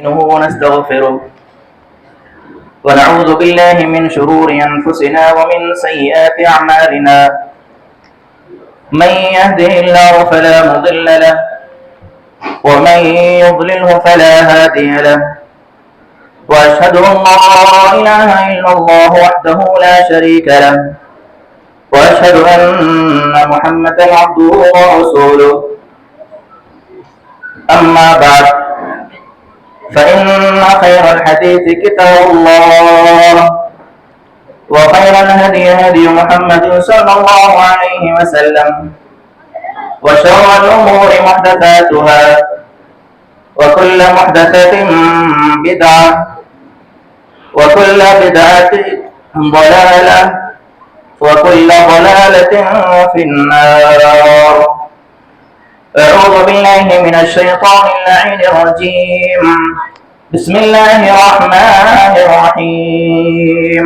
ونستغفره ونعوذ بالله من شرور أنفسنا ومن سيئات أعمالنا من يهده الله فلا مضل له ومن يضلله فلا هادي له وأشهد أن لا إله إلا الله وحده لا شريك له وأشهد أن محمدا عبده ورسوله أما بعد فإن خير الحديث كتاب الله وخير الهدي هدي محمد صلى الله عليه وسلم وشر الأمور محدثاتها وكل محدثة بدعة وكل بدعة ضلالة وكل ضلالة في النار. أعوذ بالله من الشيطان اللعين الرجيم. بسم الله الرحمن الرحيم.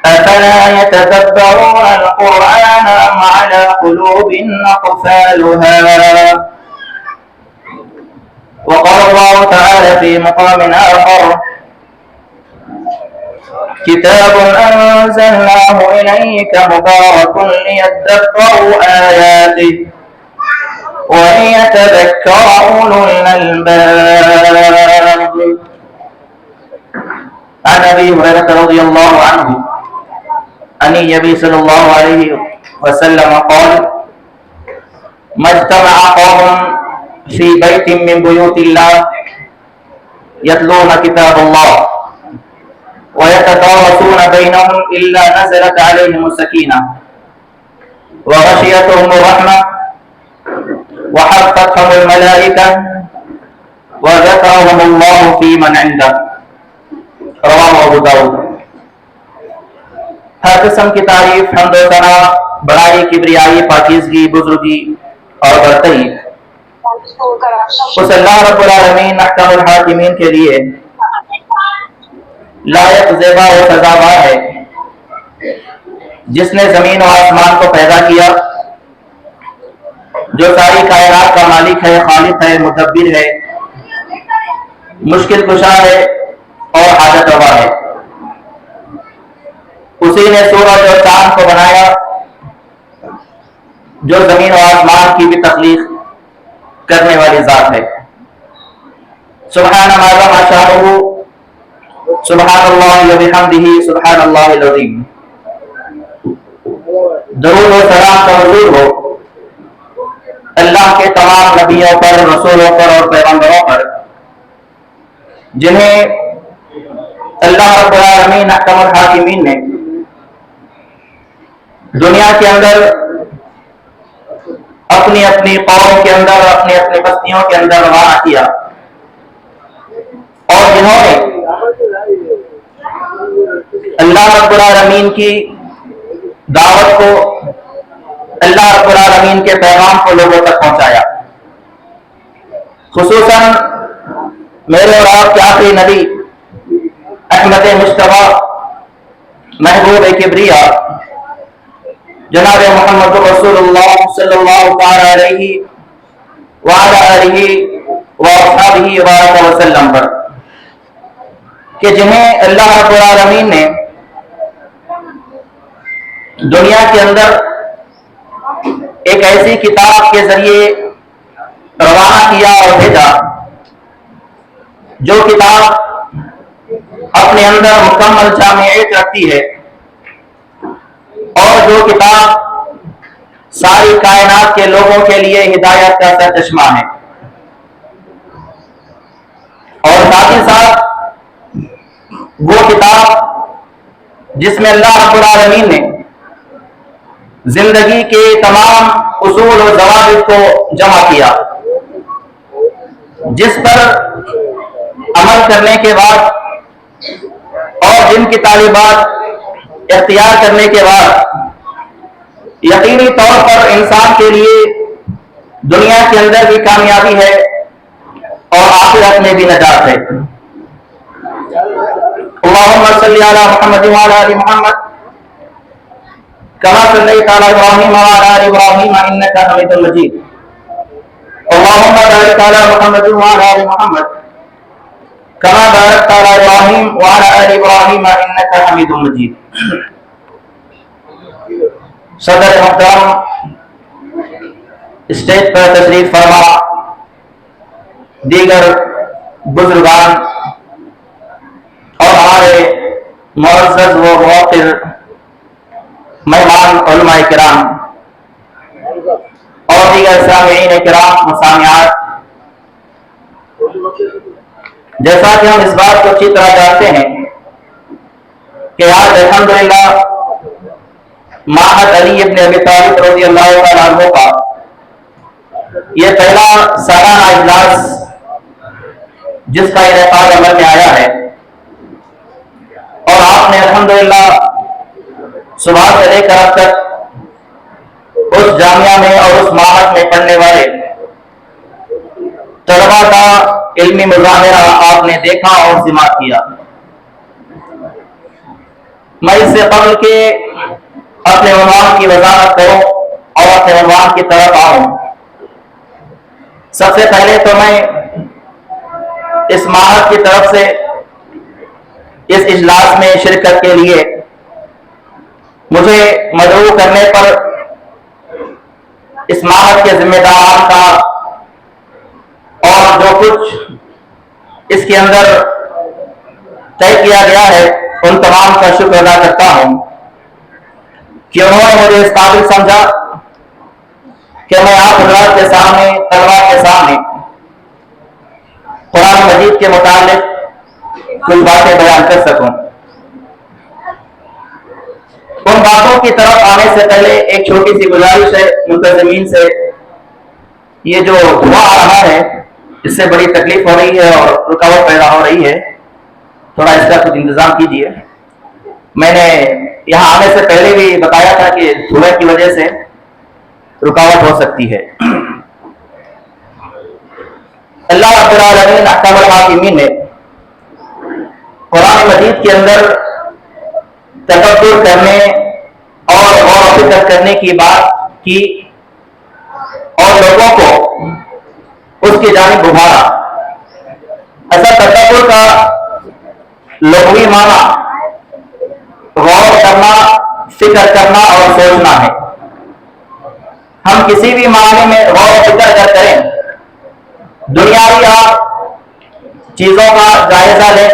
أفلا يتدبرون القرآن أم على قلوب أقفالها. وقال الله تعالى في مقام آخر: كتاب أنزلناه إليك مبارك ليدبروا آياته وليتذكر أولو الألباب. عن أبي هريرة رضي الله عنه عن النبي صلى الله عليه وسلم قال: ما اجتمع قوم في بيت من بيوت الله يتلون كتاب الله ويتدارسون بينهم إلا نزلت عليهم السكينة وغشيتهم الرحمة وحفتهم الملائكة وذكرهم الله في من عنده. رواه ابو داؤد. ہر قسم کی تعریف، حمد و ثنا، بڑائی، کبریائی، پاکیزگی، بزرگی اور برتری اس اللہ رب العالمین احکم الحاکمین کے لیے لائق، زیبا و سزاوار ہے، جس نے زمین و آسمان کو پیدا کیا، جو ساری کائنات کا مالک ہے، خالق ہے، مدبر ہے، مشکل کشا ہے اور حاجت روا ہے. اسی نے سورج اور چاند کو بنایا، جو زمین و آسمان کی بھی تخلیق کرنے والی ذات ہے. سبحان ما شاءہ، سبحان اللہ و بحمدہ، سبحان اللہ العظیم. درود و سلام کا حضور ہو اللہ کے تمام نبیوں پر، رسولوں پر اور پیغمبروں پر، جنہیں اللہ رب العالمین احکم الحاکمین نے دنیا کے اندر اپنی اپنی قوم کے اندر، اپنی اپنی بستیوں کے اندر روانہ کیا، اور جنہوں نے اللہ رب العالمین کی دعوت کو، اللہ رب العالمین کے پیغام کو لوگوں تک پہنچایا. خصوصاً میرے اور آپ کے آخری نبی احمد مصطفیٰ، محبوب کبریا، جناب محمد رسول اللہ صلی اللہ تعالی علیہ وعلی آلہ واصحابہ وبارک وسلم پر، کہ جنہیں اللہ رب العالمین نے دنیا کے اندر ایک ایسی کتاب کے ذریعے روانہ کیا اور بھیجا، جو کتاب اپنے اندر مکمل جامعیت رکھتی ہے، اور جو کتاب ساری کائنات کے لوگوں کے لیے ہدایت کا سرچشمہ ہے. اور ساتھ ہی ساتھ وہ کتاب جس میں اللہ رب العالمین نے زندگی کے تمام اصول و ضوابط کو جمع کیا، جس پر عمل کرنے کے بعد اور جن کی تعلیمات اختیار کرنے کے بعد یقینی طور پر انسان کے لیے دنیا کے اندر بھی کامیابی ہے اور آخرت میں بھی نجات ہے. اللہم صلی علی محمد وعلی آل محمد كما صليت على إبراهيم وعلى آل إبراهيم إنك حميد مجيد. اللهم بارك على محمد وعلى آل محمد كما باركت على إبراهيم وعلى آل إبراهيم إنك حميد مجيد. صدر محترم اسٹیج پر تشریف فرما، دیگر بزرگان اور ہمارے معزز و موقر مہمان علماء کرام اور دیگر سامعین کرام مسامعات، جیسا کہ ہم اس بات کو اچھی طرح جانتے ہیں کہ آج الحمدللہ معہد علی ابن ابی طالب رضی اللہ تعالیٰ عنہ کا یہ پہلا سالانہ اجلاس جس کا انعقاد عمل میں آیا ہے، اور آپ نے الحمدللہ صبح سے لے کر اب تک اس جامعہ میں اور اس معہد میں پڑھنے والے طلباء کا علمی مظاہرہ آپ نے دیکھا اور سماعت کیا. میں اس سے قبل کے اپنے عنوان کی وضاحت کروں اور اپنے عنوان کی طرف آؤں، سب سے پہلے تو میں اس معہد کی طرف سے اس اجلاس میں شرکت کے لیے مجھے مدعو کرنے پر اس معہد کے ذمہ داران کا اور جو کچھ اس کے اندر طے کیا گیا ہے ان تمام کا شکر ادا کرتا ہوں کہ انہوں نے مجھے اس قابل سمجھا کہ میں آپ حضرات کے سامنے، طلباء کے سامنے قرآن مجید کے متعلق کچھ باتیں بیان کر سکوں. ان باتوں کی طرف آنے سے پہلے ایک چھوٹی سی گزارش ہے منتظمین سے. یہ جو دھواں آ رہا ہے اس سے بڑی تکلیف ہو رہی ہے اور رکاوٹ پیدا ہو رہی ہے، تھوڑا اس کا کچھ انتظام کیجیے. میں نے یہاں آنے سے پہلے بھی بتایا تھا کہ دھوئے کی وجہ سے رکاوٹ ہو سکتی ہے. اللہ رب العالمین احکم الحاکمین نے قرآن مجید کے اندر تدبر کرنے اور غور و فکر کرنے کی بات کی اور لوگوں کو اس کی جانب ابھارا. ایسا تدبر کا لغوی معنی غور کرنا، فکر کرنا اور سوچنا ہے. ہم کسی بھی معاملے میں غور و فکر کریں، دنیاوی آپ چیزوں کا جائزہ لیں،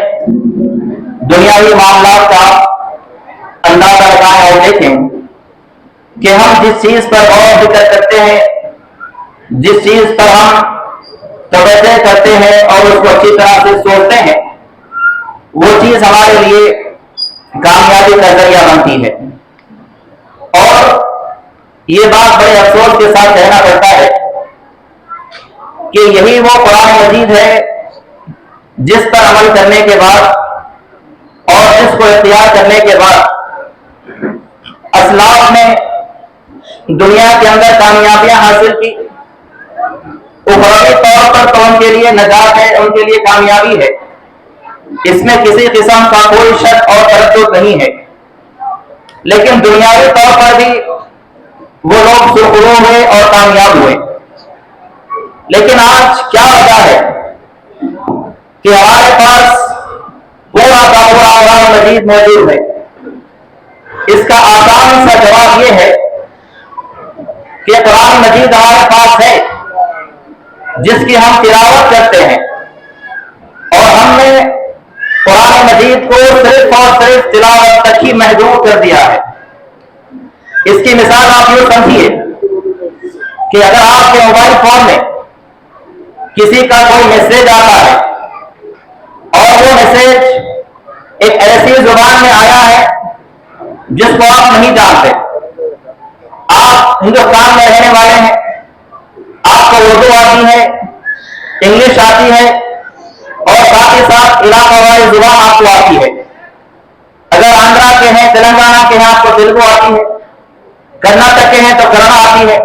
دنیاوی معاملات کا اندازہ لگائیں اور دیکھیں کہ ہم جس چیز پر غور و فکر کرتے ہیں، جس چیز پر ہم توجہ کرتے ہیں اور اس کو اچھی طرح سے سوچتے ہیں، وہ چیز ہمارے لیے کامیابی کا ذریعہ بنتی ہے. اور یہ بات بڑے افسوس کے ساتھ کہنا پڑتا ہے کہ یہی وہ قرآن مجید ہے جس پر عمل کرنے کے بعد اور جس کو اختیار کرنے کے بعد اسلاف نے دنیا کے اندر کامیابیاں حاصل کی. اخروی طور پر تو ان کے لیے نجات ہے، ان کے لیے کامیابی ہے، اس میں کسی قسم کا کوئی شک اور تردد نہیں ہے. لیکن دنیاوی طور پر بھی وہ لوگ سرخرو ہوئے اور کامیاب ہوئے. لیکن آج کیا وجہ ہے کہ ہمارے پاس پورا کا پورا قرآن مجید موجود ہے؟ اس کا آسان سا جواب یہ ہے کہ قرآن مجید ہمارے پاس ہے جس کی ہم تلاوت کرتے ہیں، اور ہم نے قرآن مجید کو صرف اور صرف تلاوت تک ہی محدود کر دیا ہے. اس کی مثال آپ یوں سمجھیے کہ اگر آپ کے موبائل فون میں کسی کا کوئی میسج آتا ہے اور وہ میسج ایک ایسی زبان میں آیا ہے جس کو آپ نہیں جانتے، آپ ہندوستان میں رہنے والے ہیں، آپ کو اردو آتی ہے، انگلش آتی ہے اور ساتھ ہی ساتھ علاقہ والی زبان آپ کو آتی ہے. اگر آندھرا کے ہیں، تلنگانہ کے ہیں، آپ کو تیلگو آتی ہے، کرناٹک کے ہیں تو کرنا آتی ہے.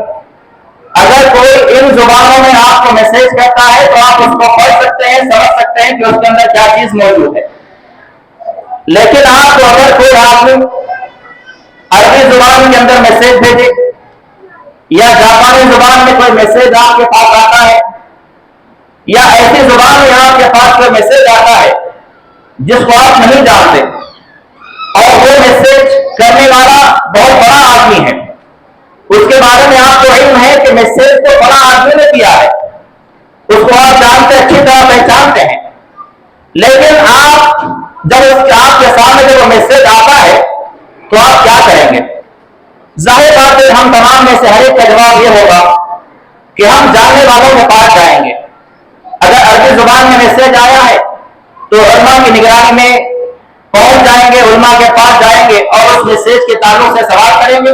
اگر کوئی ان زبانوں میں آپ کو میسج کرتا ہے تو آپ اس کو پڑھ سکتے ہیں، سمجھ سکتے ہیں کہ اس کے اندر کیا چیز موجود ہے. لیکن آپ کو اگر کوئی آدمی عربی زبان کے اندر میسج بھیجے یا جاپانی زبان میں کوئی میسج آپ کے پاس آتا ہے یا ایسی زبان میں آپ کے پاس کوئی میسج آتا ہے جس کو آپ نہیں جانتے اور وہ میسج کرنے والا بہت بڑا آدمی ہے، اس کے بارے میں آپ کو علم ہے کہ میسج تو بڑا آدمی نے کیا ہے، اس کو آپ جانتے اچھی طرح پہچانتے ہیں، لیکن آپ جب آپ کے سامنے جب وہ میسج آتا ہے تو آپ کیا کریں گے؟ ظاہر بات ہے ہم تمام میں سے ہر ایک کا جواب یہ ہوگا کہ ہم جاننے والوں کے پاس جائیں گے۔ اگر عربی زبان میں میسج آیا ہے تو علماء کی نگرانی میں پہنچ جائیں گے، علماء کے پاس جائیں گے اور اس میسج کے تعلق سے سوال کریں گے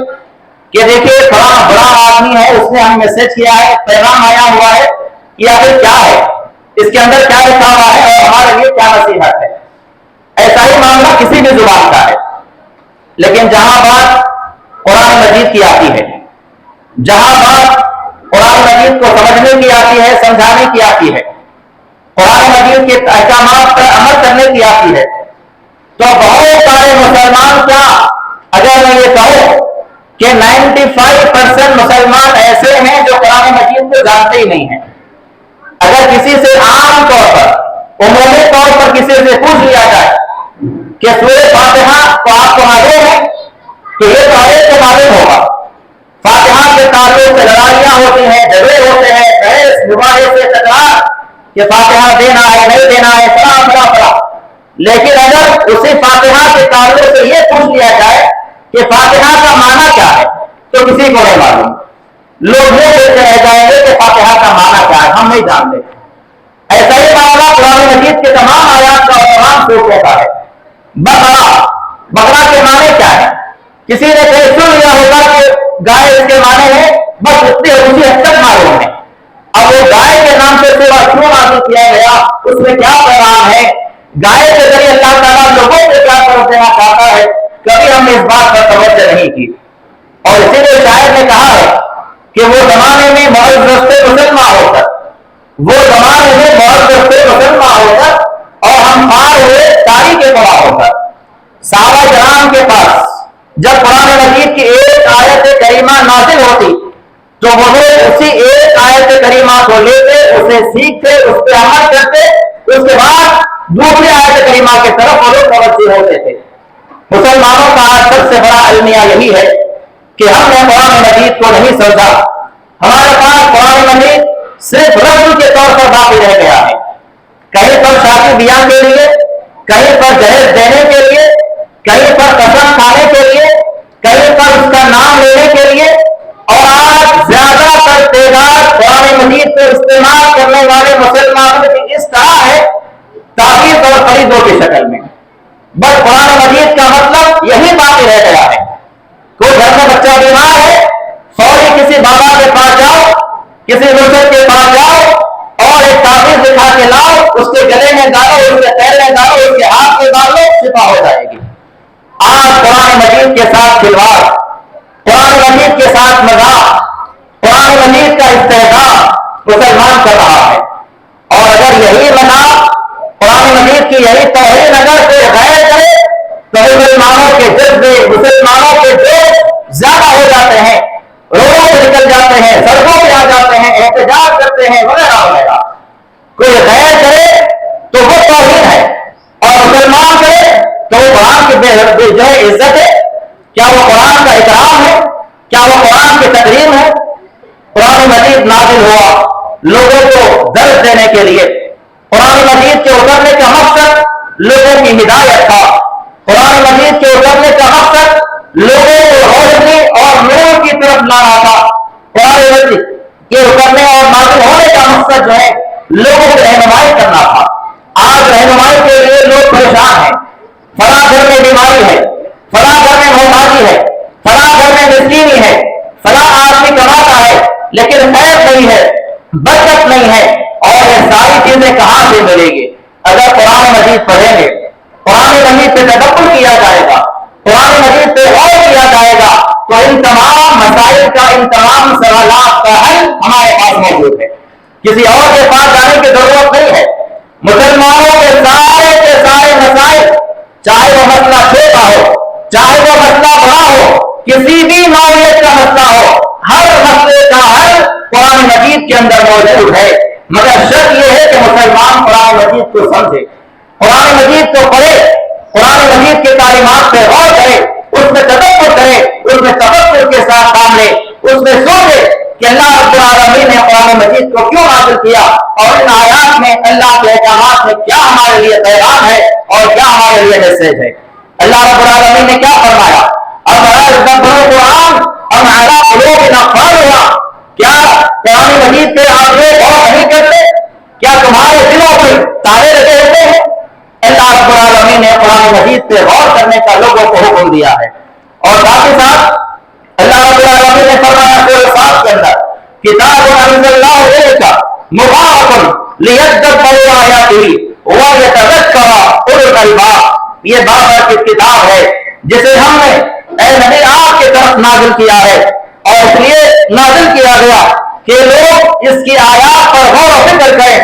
کہ دیکھیے فلاں بڑا آدمی ہے، اس نے ہمیں میسج کیا ہے، پیغام آیا ہوا ہے، یہ آخر کیا ہے، اس کے اندر کیا لکھا ہوا ہے اور ہمارے لیے کیا نصیحت ہے۔ ایسا ہی معاملہ کسی بھی زبان کا ہے، لیکن جہاں بات قرآن مجید کی آتی ہے، جہاں بات قرآن مجید کو سمجھنے کی آتی ہے، سمجھانے کی آتی ہے، قرآن مجید کے احکامات پر عمل کرنے کی آتی ہے، تو بہت سارے مسلمان، کیا اگر میں یہ کہوں کہ 95% مسلمان ایسے ہیں جو قرآن مجید کو جانتے ہی نہیں ہیں۔ اگر کسی سے عام طور پر، عمومی طور پر کسی سے پوچھ لیا جائے کہ سورہ فاتحہ تو آپ کو معلوم ہے کہ یہ تو ہر ایک کو معلوم ہوگا، فاتحہ کے تعلق سے لڑائیاں ہوتی ہیں، جھگڑے ہوتے ہیں، بحث مباحث سے تکرار کہ فاتحہ دینا ہے نہیں دینا ہے، فلاں فلاں فلاں۔ لیکن اگر اسی فاتحہ کے تعلق سے یہ پوچھ لیا جائے کہ فاتحہ کا معنی کیا ہے تو کسی کو نہیں معلوم، لوگ یہ دیکھتے رہ جائیں گے کہ فاتحہ کا معنی کیا ہے، ہم نہیں جانتے۔ ایسا ہی معاملہ قرآن مجید کے تمام آیات کا اور تمام سورتوں کا ہے۔ بقرہ کے معنی کیا ہے؟ کسی نے کہیں سن لیا ہوگا کہ گائے اس کے معنی ہے، بس اتنی اسی حد تک معلوم ہے۔ اب وہ گائے کے نام سے سورہ کیوں نازل کیا گیا، اس میں کیا پیغام ہے، گائے کے ذریعے اللہ تعالیٰ لوگوں سے کیا کر دینا چاہتا ہے، کبھی ہم نے اس بات پر توجہ نہیں کی۔ اور اسی لیے شاعر نے کہا ہے کہ وہ زمانے میں محض رستے مسلمان ہو کر، وہ زمانے میں محض رستے مسلمان ہو کر اور ہم پار ہوئے تاریخ کے گواہ ہو کر۔ صحابہ کرام کے پاس جب قرآن مجید کی ایک آیت کریمہ نازل ہوتی تو وہ اسی ایک آیت کریمہ کو لیتے، اسے سیکھتے، اس پہ عمل کرتے، اس کے بعد دوسری آیت کریمہ کی طرف وہ لوگ توجہ ہوتے تھے۔ مسلمانوں کا آج سب سے بڑا المیہ یہی ہے کہ ہم نے قرآن مجید کو نہیں سمجھا، ہمارے پاس قرآن مجید صرف رسم کے طور پر باقی رہ گیا ہے، کہیں پر شادی بیاہ کے لیے، کہیں پر جہیز دینے کے لیے، کہیں پر قسم کھانے کے لیے، کہیں پر اس کا نام لینے کے لیے، اور آج زیادہ تر تعداد قرآن مجید کو استعمال کرنے والے مسلمانوں کی اس طرح ہے تعریف اور خریدوں کی شکل میں، بس قرآن مجید کا مطلب یہی باقی رہ گیا ہے۔ کوئی گھر میں بچہ بیمار ہے، فوری کسی بابا کے پاس جاؤ، کسی مرشد کے پاس جاؤ اور ایک تعویذ دکھا کے لاؤ، اس کے گلے میں ڈالو، اس کے پیر میں ڈالو، اس کے ہاتھ میں ڈالو، شفا ہو جائے گی۔ آج قرآن مجید کے ساتھ کھلواڑ، قرآن مجید کے ساتھ مذاق، قرآن مجید کا استحکام مسلمان کر رہا ہے، اور اگر یہی مذاق قرآن مجید کی یہی توہین اگر کوئی غیر کرے تو مسلمانوں کے جذبے، مسلمانوں کے جوش زیادہ ہو جاتے ہیں، روڈوں پہ نکل جاتے ہیں، سڑکوں پہ آ جاتے ہیں، احتجاج کرتے ہیں وغیرہ وغیرہ۔ کوئی غیر کرے تو وہ توہین ہے اور مسلمان کرے تو وہ قرآن کی جو ہے عزت ہے، کیا وہ قرآن کا احترام ہے، کیا وہ قرآن کی تقریم ہے؟ قرآن مجید نازل ہوا لوگوں کو درس دینے کے لیے، قرآن مجید کے اترنے کا مقصد لوگوں کی ہدایت تھا، قرآن مجید کے اترنے کا مقصد لوگوں کو روشنی اور نور کی طرف لانا تھا، قرآن مجید کے اترنے اور نازل ہونے کا مقصد جو ہے لوگوں کی رہنمائی کرنا تھا۔ آج رہنمائی کے لیے لوگ پریشان ہیں، فلاں گھر میں بیماری ہے، فلاں گھر میں محتاجی ہے، فلاں گھر میں مسکینی ہے، فلاں آدمی کماتا ہے لیکن خیر نہیں ہے، برکت نہیں ہے، اور یہ ساری چیزیں کہاں سے ملے گی؟ اگر قرآن مجید پڑھیں گے، قرآن مجید پہ تدبر کیا جائے گا، قرآن مجید پہ غور کیا جائے گا تو ان تمام مسائل کا، ان تمام سوالات کا حل ہمارے پاس موجود ہے، کسی اور کے پاس جانے کی ضرورت نہیں ہے۔ مسلمانوں کے سارے مسائل، چاہے وہ مسئلہ چھوٹا ہو، چاہے وہ مسئلہ بڑا ہو، کسی بھی نوعیت کا مسئلہ ہو، ہر مسئلے کا حل قرآن مجید کے اندر موجود ہے۔ مگر شرط یہ ہے کہ مسلمان قرآن مجید کو سمجھے، قرآن مجید کو پڑھے، قرآن مجید کی تعلیمات پہ غور کرے، اس میں تدبر کرے، اس میں تفکر کے ساتھ کام لے، اس میں سوچے کہ اللہ رب العالمین نے قرآن مجید کو کیوں نازل کیا اور ان آیات میں اللہ کے احکامات میں کیا ہمارے لیے پیغام ہے اور کیا ہمارے لیے میسج ہے۔ اللہ رب العالمین نے کیا فرمایا؟ کیا قرآن مجید پہ آپ لوگ غور نہیں کرتے؟ کیا تمہارے دلوں پہ تالے لگے ہوتے ہیں؟ اللہ رب العالمین نے قرآن مجید پہ غور کرنے کا لوگوں کو حکم دیا ہے۔ اور ساتھ ہی ساتھ اللہ رب العالمین نے فرمایا سورۃ صاد کے اندر کتاب انزلناہ الیک مبارک لیدبروا آیاتہ ویتذکر اولو الالباب، یہ بابرکت کتاب ہے جسے ہم نے اے نبی آپ کی طرف نازل کیا ہے، اور اس لیے نازل کیا گیا کہ لوگ اس کی آیات پر غور و فکر کریں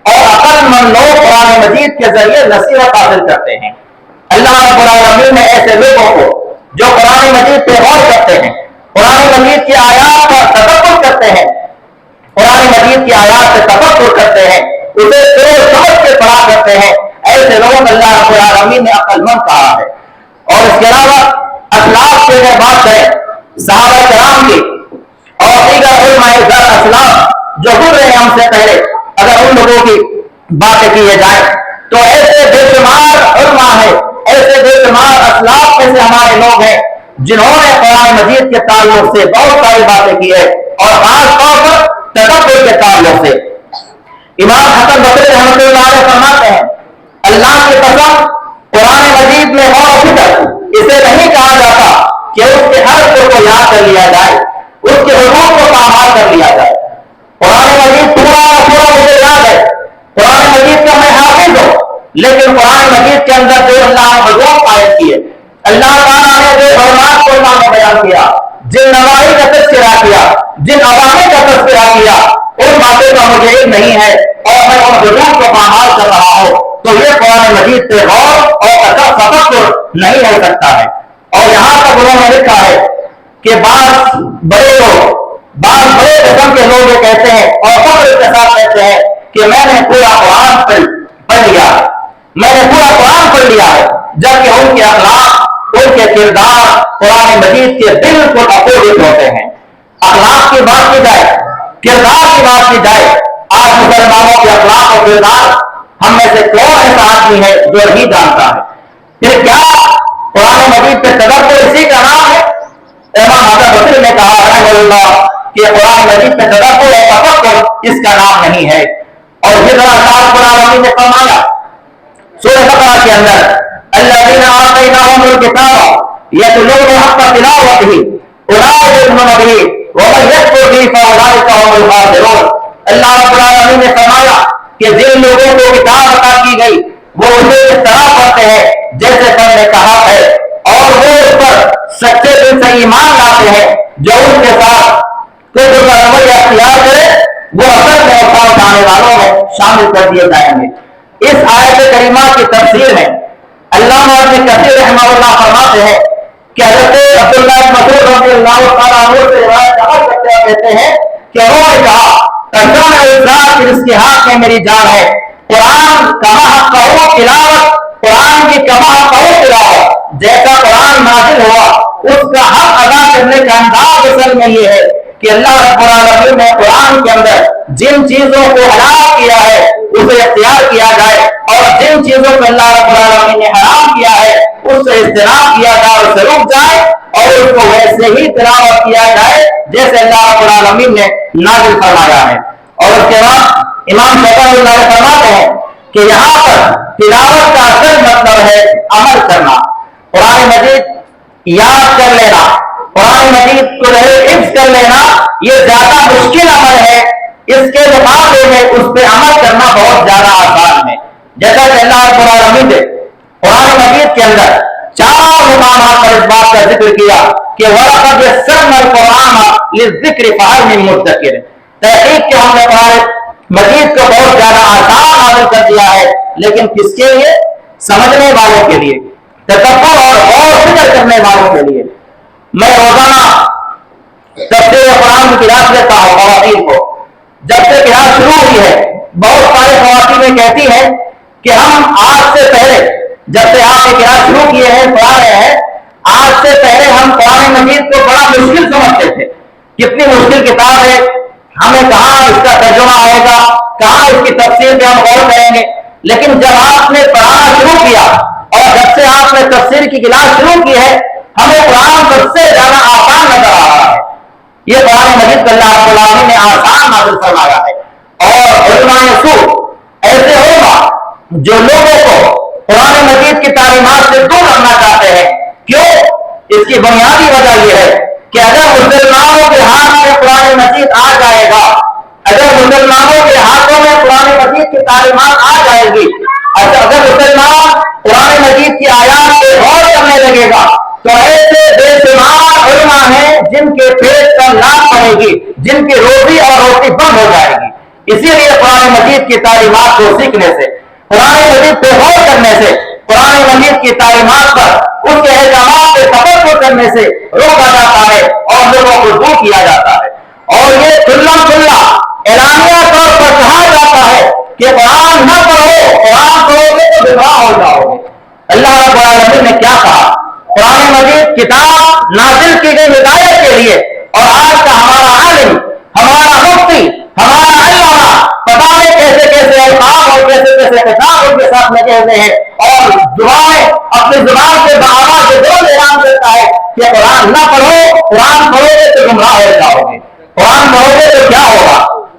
اور عقل مند لوگ قرآن مجید کے ذریعے نصیحت حاصل کرتے ہیں۔ اللہ رب العالمین نے ایسے لوگوں کو جو قرآن مجید پہ غور کرتے ہیں، قرآن مجید کی آیات پر تدبر کرتے ہیں، قرآن مجید کی آیات سے تفکر کرتے ہیں، اسے سوچ سمجھ کے پڑھا کرتے ہیں، ایسے لوگ اللہ رب العالمین نے عقل مند کہا ہے۔ اور اس کے علاوہ اسلاف کی اگر بات کریں، صحابہ کرام کی اور دیگر علماء اسلام جو گزرے ہیں ہم سے پہلے، اگر ان لوگوں کی باتیں کی جائے تو ایسے بے شمار علماء ہیں، ایسے بے شمار اسلاف میں سے ہمارے لوگ ہیں جنہوں نے قرآن مجید کے تعلق سے بہت ساری باتیں کی ہے، اور خاص طور پر تدبر کے تعلق سے۔ امام حسن بصری رحمۃ اللہ علیہ فرماتے ہیں اللہ کی قسم قرآن مجید میں غور و فکر اسے نہیں کہا جاتا کہ اس کے حرف کو یاد کر لیا جائے، اس کے حروف کو پامال کر لیا جائے۔ قرآن مجید پورا پورا مجھے یاد ہے، قرآن مجید کا میں حافظ ہوں، لیکن قرآن مجید کے اندر جو اللہ نے حروف عائد کیے، اللہ تعالیٰ نے جو حرمات کو اللہ نے بیان کیا، جن نواحی کا تذکرہ کیا، جن عوامل کا تذکرہ کیا، ان باتوں کا مجھے علم نہیں ہے اور میں ان حروف کو پامال کر رہا ہوں، تو یہ قرآن مجید پہ غور اور تفکر نہیں ہو سکتا ہے۔ اور یہاں تک انہوں نے لکھا ہے کہ بعض بڑے لوگ، بعض بڑے قسم کے لوگ یہ کہتے ہیں اور فخر کے ساتھ کہتے ہیں کہ میں نے پورا قرآن پڑھ لیا، میں نے پورا قرآن پڑھ لیا ہے، جبکہ ان کے اخلاق، ان کے کردار قرآن مجید کے بالکل اپوزٹ ہوتے ہیں۔ اخلاق کی بات کی جائے، کردار کی بات کی جائے، آج مسلمانوں کے اخلاق اور کردار ہم میں سے کون ایسا آدمی ہے جو نہیں جانتا ہے؟ پھر کیا قرآن مجید پہ تدبر اسی کا نام ہے؟ امام حسن بصری نے کہا رحمہ اللہ کہ قرآن مجید پہ تدبر اور تفکر اس کا نام نہیں ہے۔ اور پھر اللہ رب العالمین نے فرمایا سورہ بقرہ کے اندر الذین آتیناہم الکتاب یتلون حق تلاوتہ اولئک یؤمنون بہ ومن یکفر بہ فاولئک هم الخاسرون۔ اللہ رب العالمین نے فرمایا کہ جن لوگوں کو کتاب عطا کی گئی وہ اسے اس طرح پڑھتے ہیں جیسے تم نے کہا ہے، اور وہ اس پر سچے دل سے ایمان لاتے ہیں۔ جو ان کے ساتھ کفر کا رویہ اختیار کرے وہ اصل میں نقصان اٹھانے والوں میں شامل کر دیے جائیں گے۔ اس آیت کریمہ کی تفسیر میں علامہ ابن کثیر رحمہ اللہ فرماتے ہیں کہ حضرت عبداللہ بن مسعود رضی اللہ تعالیٰ عنہ سے روایت نقل کرتے ہوئے کہتے ہیں کہ انہوں نے کہا قسم الذات جس کے ہاتھ میں میری جان ہے، قرآن کما حقہ تلاوت، قرآن کی کما حقہ تلاوت، جیسا قرآن نازل ہوا اس کا حق ادا کرنے کا انداز اصل میں یہ ہے کہ اللہ رب العالمین نے قرآن کے اندر جن چیزوں کو حلال کیا ہے اسے اختیار کیا جائے، اور جن چیزوں کو اللہ رب العالمین نے حرام کیا ہے اس سے اجتناب کیا جائے، اس سے رک جائے اور اس کو ویسے ہی تلاوت کیا جائے جیسے اللہ رب العالمین نے نازل فرمایا ہے۔ اور اس کے بعد امام شافعی اللہ فرماتے ہیں کہ یہاں پر تلاوت کا اصل مطلب ہے عمل کرنا، قرآن مجید یاد کر لینا، قرآن مجید کو حفظ کر لینا یہ زیادہ مشکل عمل ہے، اس کے مقابلے میں اس پہ عمل کرنا بہت زیادہ آسان ہے۔ جیسا کہ اللہ رب العالمین نے قرآن مجید کے اندر 4 مقامات پر اس بات کا ذکر کیا کہ وَلَقَدْ يَسَّرْنَا الْقُرْآنَ لِلذِّكْرِ فَهَلْ مِن مُدَّكِرٍ، تحقیق کہ ہم نے قرآن مجید کو بہت زیادہ آسان نازل کر دیا ہے، لیکن کس کے لیے؟ سمجھنے والوں کے لیے، تدبر اور غور و فکر کرنے والوں کے لیے۔ میں روزانہ تفسیر قرآن کی کلاس لیتا ہوں خواتین کو، جب سے کلاس شروع ہوئی ہے بہت سارے خواتین کہتی ہیں کہ ہم آج سے پہلے جب سے آپ یہ قرآن شروع کیے ہیں پڑھا رہے ہیں آج سے پہلے ہم قرآن مجید کو بڑا مشکل سمجھتے تھے، کتنی مشکل کتاب ہے، ہمیں کہاں اس کا ترجمہ آئے گا، کہاں اس کی تفسیر پہ ہم غور کریں گے، لیکن جب آپ نے پڑھانا شروع کیا اور جب سے آپ نے تفسیر کی کلاس شروع کی ہے ہمیں قرآن سب سے زیادہ آسان نظر آ رہا ہے۔ یہ قرآن مجید کو اللہ رب العالمین نے آسان نازل فرمایا ہے، اور علماء اصول ایسے ہوگا جو لوگوں کو قرآن مجید کی تعلیمات سے دور رکھنا چاہتے ہیں۔ کیوں؟ اس کی بنیادی وجہ یہ ہے کہ اگر مسلمانوں کے ہاتھ میں قرآن مجید آ جائے گا، اگر مسلمانوں کے ہاتھوں میں قرآن مجید کی تعلیمات آ جائے گی، اگر مسلمان قرآن مجید کی آیات پہ غور کرنے لگے گا تو ایسے بے شمار علماء ہیں جن کے پیٹ پر لات پڑے گی، جن کی روزی اور روٹی بند ہو جائے گی۔ اسی لیے قرآن مجید کی تعلیمات کو سیکھنے سے، قرآن مجید پہ غور کرنے سے، قرآن مجید کی تعلیمات پر اس کے احکامات پہ تفکر کرنے سے روکا جاتا ہے اور لوگوں کو دور کیا جاتا ہے۔ اور یہ کھلا اعلانیہ طور پر کہا جاتا ہے کہ قرآن نہ پڑھو، قرآن پڑھو گے تو گمراہ ہو جاؤ گے۔ اللہ رب العالمین نے کیا کہا؟ قرآن مجید کتاب نازل کی گئی ہدایت کے لیے، اور آج کا ہمارا عالم، ہمارا مفتی، ہمارا علامہ پتہ نہیں کیسے کیسے الفاظ اور کیسے کیسے کتاب ان کے ساتھ لگے ہوئے ہیں، اور دعائیں اپنی زبان سے بآواز زور اعلان کرتا ہے کہ قرآن نہ پڑھو، قرآن پڑھو گے تو گمراہ ہو جاؤ گے۔ قرآن پڑھو گے تو کیا ہوگا؟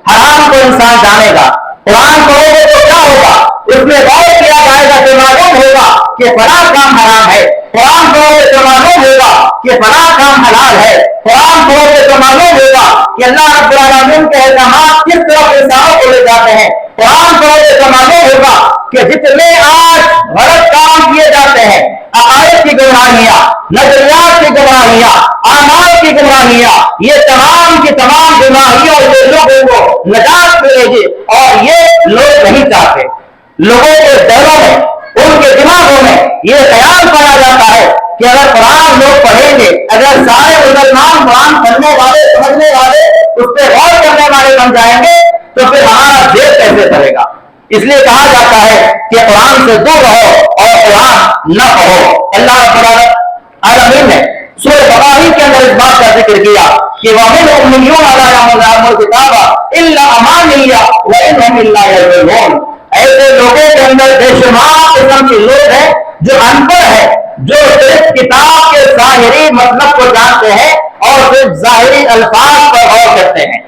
حرام کو انسان جانے گا۔ قرآن پڑھو گے تو کیا ہوگا؟ اس میں غور کیا جائے گا تو معلوم ہوگا کہ فلاں کام حرام ہے۔ قرآن پڑھو گے تو معلوم ہوگا کہ فلاں کام حلال ہے۔ قرآن پڑھو گے تو معلوم ہوگا کہ اللہ رب العالمین کے احکامات کس طرح انسانوں کو لے جاتے ہیں۔ قرآن پڑھو گے تو معلوم ہوگا کہ جتنے آج غلط کام کیے جاتے ہیں، عقائد کی گمراہیاں، نظریات کی گمراہیاں، اعمال کی گمراہیاں، یہ تمام کی تمام گمراہیوں سے لوگوں کو نجات ملے گی، اور یہ لوگ نہیں چاہتے۔ لوگوں کے دلوں میں، ان کے دماغوں میں یہ خیال پایا جاتا ہے کہ اگر قرآن لوگ پڑھیں گے، اگر سارے مسلمان قرآن پڑھنے والے، سمجھنے والے، اس پہ غور کرنے والے بن جائیں گے تو پھر ہمارا دیش کیسے چلے گا؟ اس لیے کہا جاتا ہے کہ قرآن سے دور رہو اور قرآن نہ پڑھو۔ اللہ رب العالمین نے سورہ ابراہیم کے اندر اس بات کا ذکر کیا کہ وَمِنْ أُمِّيُّونَ لَا يَعْلَمُونَ الْكِتَابَ إِلَّا أَمَانِيَّ وَإِنْ هُمْ إِلَّا يَظُنُّونَ۔ ایسے لوگوں کے اندر بے شمار قسم کے لوگ ہیں جو ان پڑھ ہیں، جو صرف کتاب کے ظاہری مطلب کو جانتے ہیں اور صرف ظاہری الفاظ پر غور کرتے ہیں۔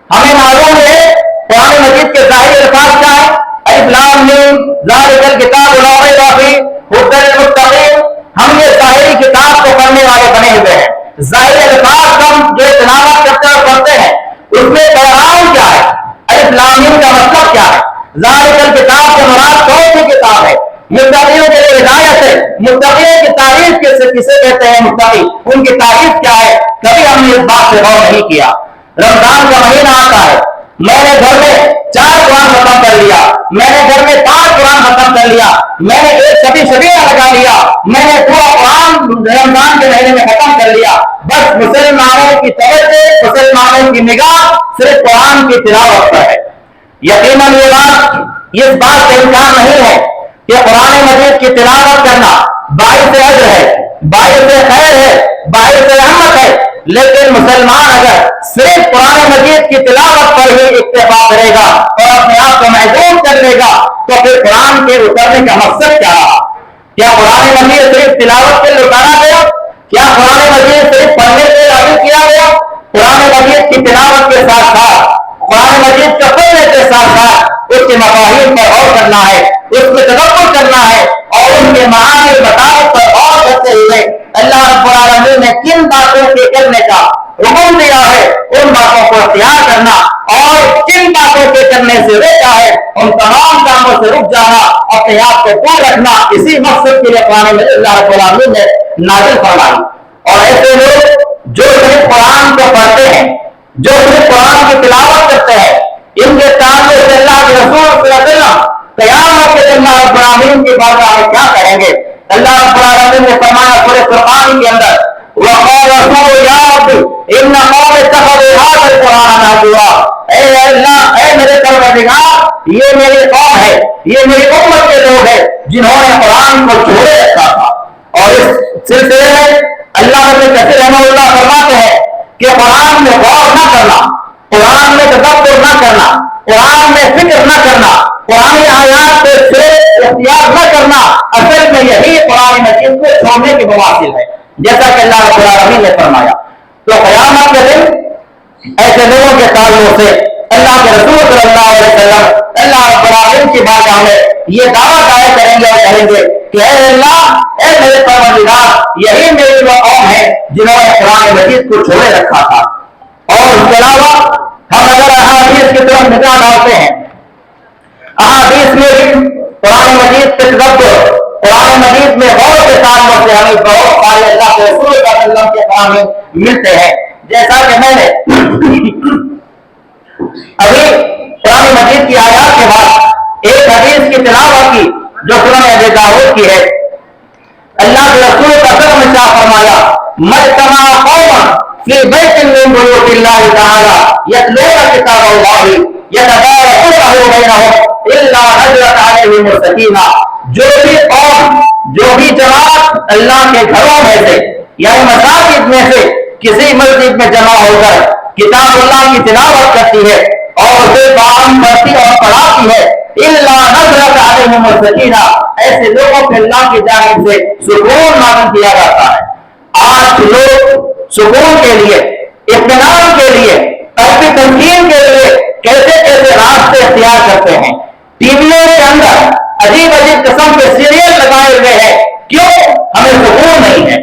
ہمیں معلوم ہے قرآن مجید کے ظاہری الفاظ کیا ہے؟ الف لام میم ذالک الکتاب لا ریب فیہ ھدی للمتقین۔ ہم یہ ظاہری کتاب کو پڑھنے والے بنے ہوئے ہیں۔ ظاہری الفاظ ہم جو تلاوت کرتے اور پڑھتے ہیں اس میں پیغام کیا ہے؟ الف لام میم کا مطلب کیا ہے؟ ذالک الکتاب سے مراد کون سی کتاب ہے؟ متقیوں کے لیے ہدایت ہے۔ متقیوں کی تعریف کسے کہتے ہیں؟ متقی، ان کی تعریف کیا ہے؟ کبھی ہم نے اس بات سے غور نہیں کیا۔ رمضان کا مہینہ آتا ہے، میں نے گھر میں 4 قرآن ختم کر لیا، میں نے گھر میں 5 قرآن ختم کر لیا، میں نے ایک شبیہ لگا لیا، میں نے پورا قرآن رمضان کے مہینے میں ختم کر لیا۔ بس مسلمانوں کی توجہ، مسلمانوں کی نگاہ صرف قرآن کی تلاوت پر ہے۔ یقیناً یہ بات کا امکان نہیں ہے کہ قرآن مجید کی تلاوت کرنا باعث اجر ہے، باعث خیر ہے، باعث رحمت ہے، لیکن مسلمان اگر صرف قرآن مجید کی تلاوت پر ہی اکتفا کرے گا اور اپنے آپ کو محدود کر لے گا تو پھر قرآن کے اترنے کا مقصد کیا رہا؟ کیا قرآن مجید صرف تلاوت کے لیے اتارا گیا؟ کیا قرآن مجید صرف پڑھنے کے لیے نازل کیا گیا؟ قرآن مجید کی تلاوت کے ساتھ ساتھ، قرآن مجید کا پڑھنے کے ساتھ ساتھ اس کے مفاہیم پر غور کرنا ہے، اس میں تدبر کرنا ہے، اور ان کے معانی مطابق پر غور کرتے ہوئے اللہ رب العالمین نے کن باتوں کے کرنے کا حکم دیا ہے ان باتوں کو اختیار کرنا، اور کن باتوں کے کرنے سے روکا ہے ان تمام کاموں سے رک جانا، اپنے آپ کو دور رکھنا۔ اسی مقصد کے لیے قرآن میں اللہ رب العالمین نے نازل فرمائی۔ اور ایسے لوگ جو صرف قرآن کو پڑھتے ہیں، جو صرف قرآن کی تلاوت کرتے ہیں، ان کے تعلق سے اللہ کے رسول صلی اللہ علیہ وسلم قیامت کے دن اللہ رب العالمین کی بارگاہ میں کیا کہیں گے؟ اللہ رب العالمین نے فرمایا سورہ فرقان کے اندر وقال رسول یا رب ان قوم اتخذوا هذا القرآن مهجورا، اے اللہ، اے میرے پروردگار، یہ میری قوم ہے، یہ میری امت کے لوگ ہیں جنہوں نے قرآن کو چھوڑے رکھا تھا۔ اور اس سلسلے میں اللہ ابن کثیر رحمہ اللہ فرماتے ہیں کہ قرآن میں غور نہ کرنا، قرآن میں تدبر نہ کرنا، قرآن میں فکر نہ کرنا، قرآن آیات سے اختیار نہ کرنا، اصل میں یہی قرآن مجید کو چھوڑنے کے مواصل ہے، جیسا کہ اللہ رب العالمین نے فرمایا۔ تو قیامت کے دن ایسے لوگوں کے تعلق سے اللہ کے رسول صلی اللہ علیہ وسلم اللہ رب العالمین کی بارگاہ میں یہ دعویٰ دائر کریں گے اور کہیں گے کہ اے اللہ، اے میرے پروردگار، یہی میری وہ قوم ہے جنہوں نے قرآن مجید کو چھوڑے رکھا تھا۔ اور اس کے علاوہ ہم اگر احادیث کی طرف نگاہ ڈالتے ہیں، احادیث میں قرآن مجید کے تدبر، قرآن مجید میں غور کے تعلق سے ہمیں بہت سارے اللہ کے رسول صلی اللہ علیہ وسلم کے کلام ملتے ہیں۔ جیسا کہ میں نے ابھی قرآن مجید کی آیات کے بعد ایک حدیث کی تلاوت کی جو سنن ابی داؤد کی ہے، اللہ کے رسول کا فرمان کیا فرمایا، مجتمع قوم فی بیت من بیوت اللہ تعالی یتلون کتاب اللہ یتدارسونه بینہم الا نزلت علیہم السکینہ، جو بھی قوم، جو بھی جماعت اللہ کے گھروں میں سے یعنی مساجد میں سے کسی مسجد میں جمع ہو کر کتاب اللہ کی تلاوت کرتی ہے اور اسے باہم پڑھتی اور پڑھاتی ہے، الا نزلت علیہم السکینہ، ایسے لوگوں کو اللہ کی جانب سے سکون نازل کیا جاتا ہے۔ آج لوگ سکون کے لیے، اطمینان کے لیے، قلبی تسکین کے لیے کیسے کیسے راستے اختیار کرتے ہیں۔ ٹی ویوں کے اندر عجیب عجیب قسم کے سیریل لگائے ہوئے ہیں، کیوں؟ ہمیں سکون نہیں ہے،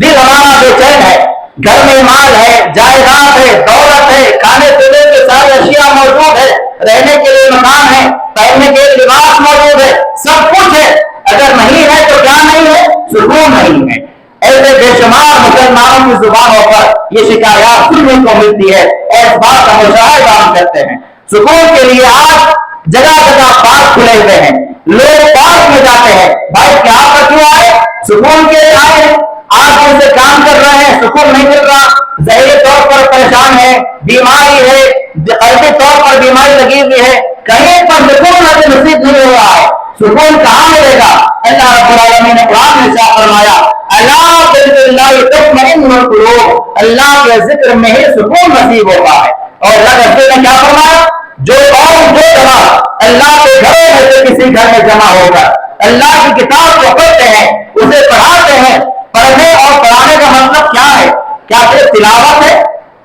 دل ہمارا بے چین ہے، گھر میں مال ہے، جائیداد ہے، دولت ہے، کھانے پینے کے سارے اشیاء موجود ہے، رہنے کے لیے مکان ہے، پہننے کے لیے لباس موجود ہے، سب کچھ ہے، اگر نہیں ہے تو کیا نہیں ہے؟ سکون نہیں ہے۔ ایسے بے شمار مسلمانوں کی زبانوں پر یہ شکایات سننے کو ملتی ہے اور اس بات کا مشاہدہ ہم کرتے ہیں۔ سکون کے لیے آج جگہ جگہ پارک کھلے ہوئے ہیں، لوگ پارک میں جاتے ہیں، بھائی کیا پر کیوں آئے؟ سکون کے لیے آئے ہیں۔ آج ان سے کام کر رہے ہیں، سکون نہیں مل رہا، ظاہری طور پر پریشان ہے، بیماری ہے، قلبی طور پر بیماری لگی ہوئی ہے، کہیں پر سکون نصیب نہیں ہو رہا ہے، سکون کہاں ملے گا؟ اللہ رب العالمین نے قرآن میں ارشاد فرمایا، الا بذکر اللہ تطمئن القلوب، اللہ کے ذکر میں ہی سکون نصیب ہوتا ہے۔ اور اللہ کے رسول نے کیا فرمایا، جو قوم، جو جماعت اللہ کے گھروں میں سے کسی گھر میں جمع ہو کر اللہ کی کتاب کو پڑھتے ہیں، اسے پڑھاتے ہیں، پڑھنے اور پڑھانے کا مطلب کیا ہے؟ کیا صرف تلاوت ہے؟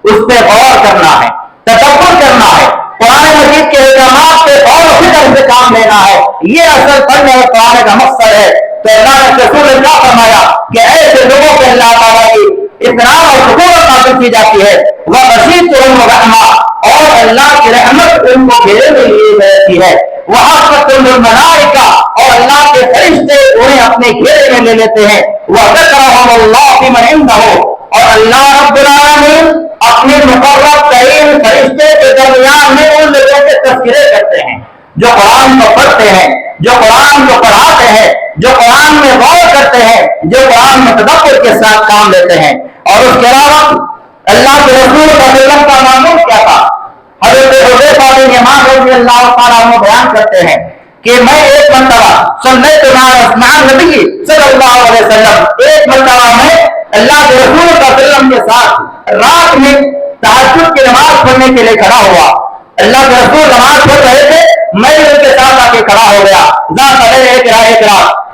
اس پہ غور کرنا ہے، تدبر کرنا ہے، قرآن مجید کے احکامات پہ غور و فکر سے کام لینا ہے، یہ اصل پڑھنے اور پڑھانے کا مقصد ہے۔ تو اللہ نے رسول نے کیا فرمایا کہ ایسے لوگوں پہ اللہ تعالیٰ کی اطمینان اور سکون نازل کی جاتی ہے، وہ غشیتہم الرحمہ، اور اللہ کی رحمت ان کو گھیرے میں لیے جاتی ہے، وحفتہم الملائکہ، اور اللہ کے فرشتے انہیں اپنے گھیرے میں لے لیتے ہیں، وذکرہم اللہ فیمن عندہ، اور اللہ رب العالمین اپنے مقرب ترین فرشتے کے درمیان میں ان لوگوں کے تذکرے کرتے ہیں جو قرآن کو پڑھتے ہیں، جو قرآن کو پڑھاتے ہیں، جو قرآن میں غور کرتے ہیں، جو قرآن میں تدبر کے ساتھ کام لیتے ہیں۔ اور اس کے علاوہ اللہ کے رسول صلی اللہ علیہ وسلم کا معمول کیا تھا؟ حضرت حذیفہ بن یمان رضی اللہ تعالیٰ عنہ بیان کرتے ہیں کہ میں ایک مرتبہ صلیت مع النبی صلی اللہ علیہ وسلم، ایک مرتبہ میں اللہ کے رسول صلی اللہ علیہ وسلم کے ساتھ رات میں تہجد کی نماز پڑھنے کے لیے کھڑا ہوا۔ اللہ کے رسول نماز پڑھ رہے تھے، میں ان کے ساتھ آ کے کھڑا ہو گیا۔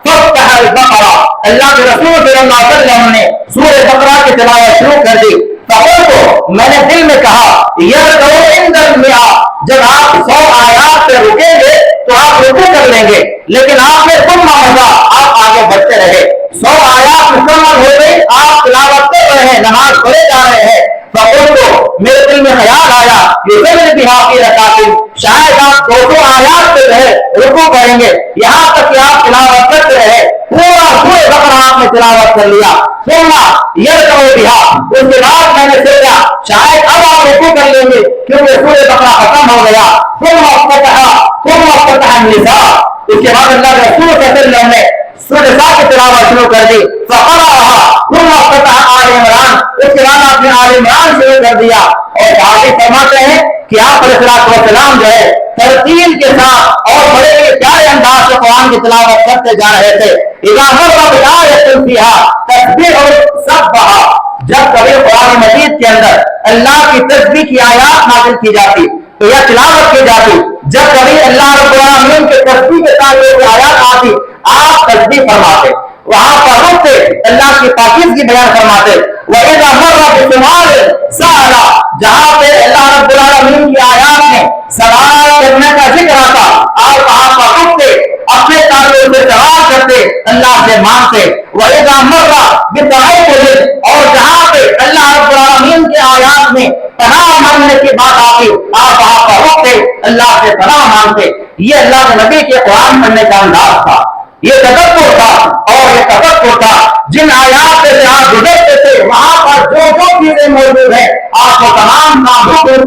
ففتح البقرہ، اللہ کے رسول صلی اللہ علیہ وسلم نے سورہ بقرہ کی تلاوت شروع کر دی۔ فقلت، میں نے دل میں کہا، یرکعوا عند المئہ، جب آپ 100 آیات پہ رکیں گے تو آپ رکوع کر لیں گے، لیکن آپ نے ثم مضى، آپ آگے بڑھتے رہے۔ 100 آیات مکمل ہو گئی، آپ تلاوت کر رہے ہیں، نماز پڑھے جا رہے ہیں۔ فقلت، میرے دل میں خیال آیا، یصلی بہا فی رکعتین، شاید آپ 200 آیات پہ رہے رکوع کریں گے، یہاں تک کہ آپ تلاوت کرتے رہے، پورا سورہ بقرہ آپ نے تلاوت کر لیا۔ ثم یرکعوا بہا، اس کے بعد میں نے سوچا شاید اب آپ رکوع کر لیں گے کیونکہ سورہ بقرہ ختم ہو گیا۔ ثم افتتح النساء، اس کے بعد اللہ کے رسول صلی اللہ علیہ وسلم نے سورہ نساء کی تلاوت شروع کر دی، فقرأها ثم فتح آل عمران، اس کے بعد آپ نے آل عمران شروع کر دیا، اور صحابی فرماتے ہیں کہ آپ علیہ السلام جو ہے ترتیل کے ساتھ اور بڑے پیارے انداز سے قرآن کی تلاوت کرتے جا رہے تھے۔ اذا مر بآیۃ فیہا تسبیح سبھا، جب کبھی قرآن مجید کے اندر اللہ کی تسبیح کی آیات نازل کی جاتی تو یا تلاوت کی جاتی، جب کبھی اللہ رب العالمین کے تسبیح کے ساتھ کوئی آیات آتی آپ تسبیح فرماتے، وہاں پر رکتے اللہ کی پاکیزگی بیان فرماتے۔ وَإِذَا مَرَّ بِسُؤَالٍ سَأَلَ، جہاں پہ اللہ رب العالمین کی آیات میں سوال کرنے کا ذکر آتا آپ وہاں پر رکتے، اپنے تعلق سے سوال کرتے، اللہ سے مانگتے۔ وَإِذَا مَرَّ بِتَعَوُّذٍ، اور جہاں پہ اللہ رب العالمین کے آیات میں پناہ مانگنے کی بات آتی آپ وہاں پر رکتے، اللہ سے پناہ مانگتے۔ یہ اللہ کے نبی کے قرآن پڑھنے کا انداز تھا، یہ تدبر تھا اور یہ تفکر تھا۔ جن آیات سے آپ گزرتے تھے وہاں پر جو جو چیزیں موجود ہیں آپ کو تمام کام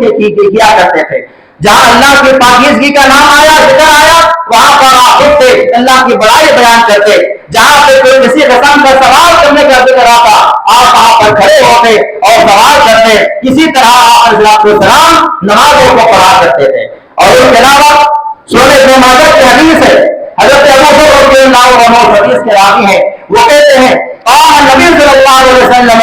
کیا کرتے تھے۔ جہاں اللہ کی پاکیزگی کا نام آیا، ذکر آیا، وہاں پر آپ اٹھتے اللہ کی بڑائی بیان کرتے۔ جہاں پہ کوئی کسی قسم کا سوال کرنے کا ذکر آتا آپ وہاں پر کھڑے ہوتے اور سوال کرتے۔ کسی طرح آپ علیہ السلام نمازوں کو پڑھا کرتے تھے۔ اور اس کے علاوہ سورہ ابن ماجہ کی حدیث ہے، حضرت ابو بکر رضی اللہ عنہ حدیث کے راوی ہیں، وہ کہتے ہیں قال نبی صلی اللہ علیہ وسلم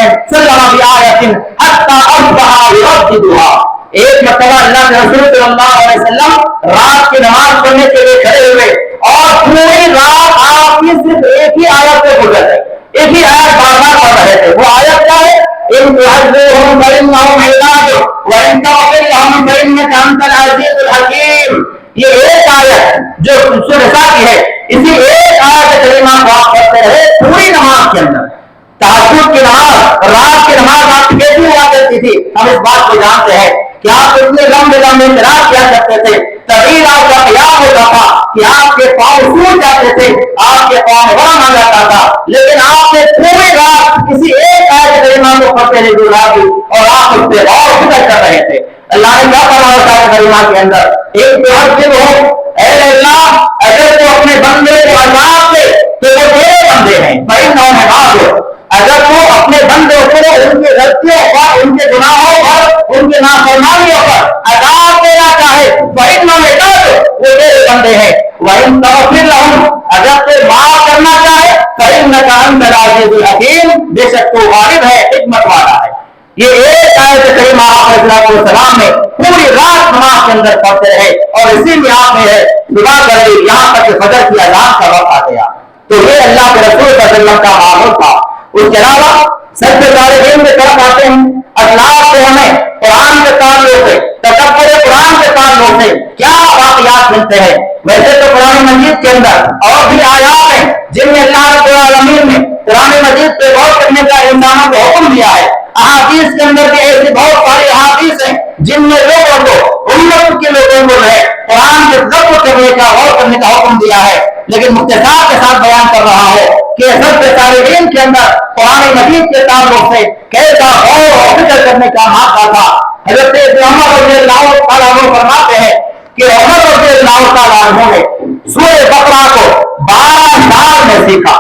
بآیۃ حتی اصبح یرددها، ایک مرتبہ اللہ کے رسول صلی اللہ علیہ وسلم رات کی نماز پڑھنے کے لیے کھڑے ہوئے اور پوری رات آپ کی صرف ایک ہی آیت پہ گزر گئے، ایک ہی آیت بار بار پڑھ رہے تھے۔ وہ آیت کیا ہے؟ ان تعذبهم فإنهم عبادك وإن تغفر لهم فإنك أنت العزيز الحكيم، یہ ایک آیت جو سورہ نساء کی ہے، اسی ایک آیت کریمہ کو آپ پڑھتے رہے پوری نماز کے اندر۔ تہجد کی نماز، رات کی نماز آپ کی کیسی ہوا کرتی تھی ہم اس بات کو جانتے ہیں کہ آپ اتنے لمبے لمبے قرات کیا کرتے تھے، طویل آپ کا قیام ہوتا تھا کہ آپ کے پاؤں سوج جاتے تھے، آپ کے پاؤں ورم آ جاتا تھا، لیکن آپ نے پوری رات کسی ایک آیت کریمہ کو پڑھتے نہیں گزارا دی اور آپ اس پہ غور و فکر کر رہے تھے۔ اللہ نے کیا فرمایا آیت کریمہ کے اندر؟ ایک معذب ہو، اے اللہ اگر تو اپنے بندے کو عذاب دے تو وہ تیرے بندے ہیں، فإنهم عبادك، اگر تو اپنے بندے کو ان کی غلطیوں پر، ان کے گناہوں پر، ان کی نافرمانیوں پر عذاب دینا چاہے فإنهم عبادك، وہ تیرے بندے ہیں۔ وإن تغفر لهم، اگر تو معاف کرنا چاہے فإنك أنت العزيز الحكيم، بے شک تو غالب ہے، حکمت والا ہے۔ یہ ایک آیت کریمہ آپ علیہ السلام نے پوری رات نماز کے اندر پڑھتے رہے اور اسی میں آپ نے دعا کر لی یہاں تک کہ فجر کی اذان کا وقت آ گیا۔ تو یہ اللہ کے رسول صلی اللہ علیہ وسلم کا معمول تھا۔ اس کے علاوہ سب سے طالبین کی طرف آتے ہیں، اخلاق سے ہمیں قرآن کے تعلق سے، تدبر قرآن کے تعلق سے کیا واقعات ملتے ہیں؟ ویسے تو قرآن مجید کے اندر اور بھی آیات ہیں جن میں اللہ رب العالمین نے قرآن مجید پہ غور کرنے کا انسانوں کو حکم دیا ہے۔ احادیث کے اندر بھی ایسی بہت ساری احادیث ہیں جن میں لوگوں کو، امت کے لوگوں کو ہے قرآن کے تدبر کرنے کا، غور کرنے کا حکم دیا ہے۔ لیکن مختصر کے ساتھ بیان کر رہا ہوں کہ سب کے طالبین کے اندر قرآن مجید کے تعلق سے کیسا غور و فکر کرنے کا موقع تھا۔ حضرت عمر رضی اللہ تعالیٰ عنہ فرماتے ہیں کہ عمر رضی اللہ تعالیٰ عنہ نے سورہ بقرہ کو 12 سال میں سیکھا۔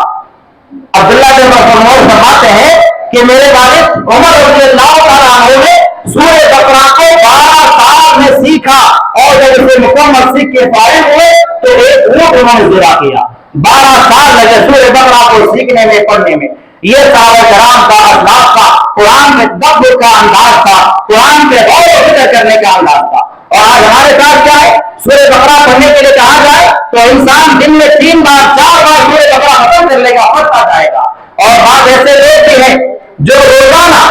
عبداللہ بن مسعود فرماتے ہیں کہ میرے والد عمر رضی اللہ تعالیٰ عنہ نے سورہ بقرہ کو 12 سال میں سیکھا اور جب اسے مکمل سیکھ کے فارغ ہوئے تو ایک اونٹ انہوں نے ذبح کیا۔ 12 سال لگے سورہ بقرہ کو سیکھنے میں، پڑھنے میں۔ یہ صحابہ کرام کا اخلاق تھا، قرآن میں تدبر کا انداز تھا، قرآن پہ غور و فکر کرنے کا انداز تھا۔ اور آج ہمارے ساتھ کیا ہے؟ سورہ بقرہ پڑھنے کے لیے کہا جائے تو انسان دن میں 3 بار 4 بار سورہ بقرہ ختم کر لے گا، پڑھتا جائے گا۔ اور بعض ایسے لوگ بھی ہیں جو روزانہ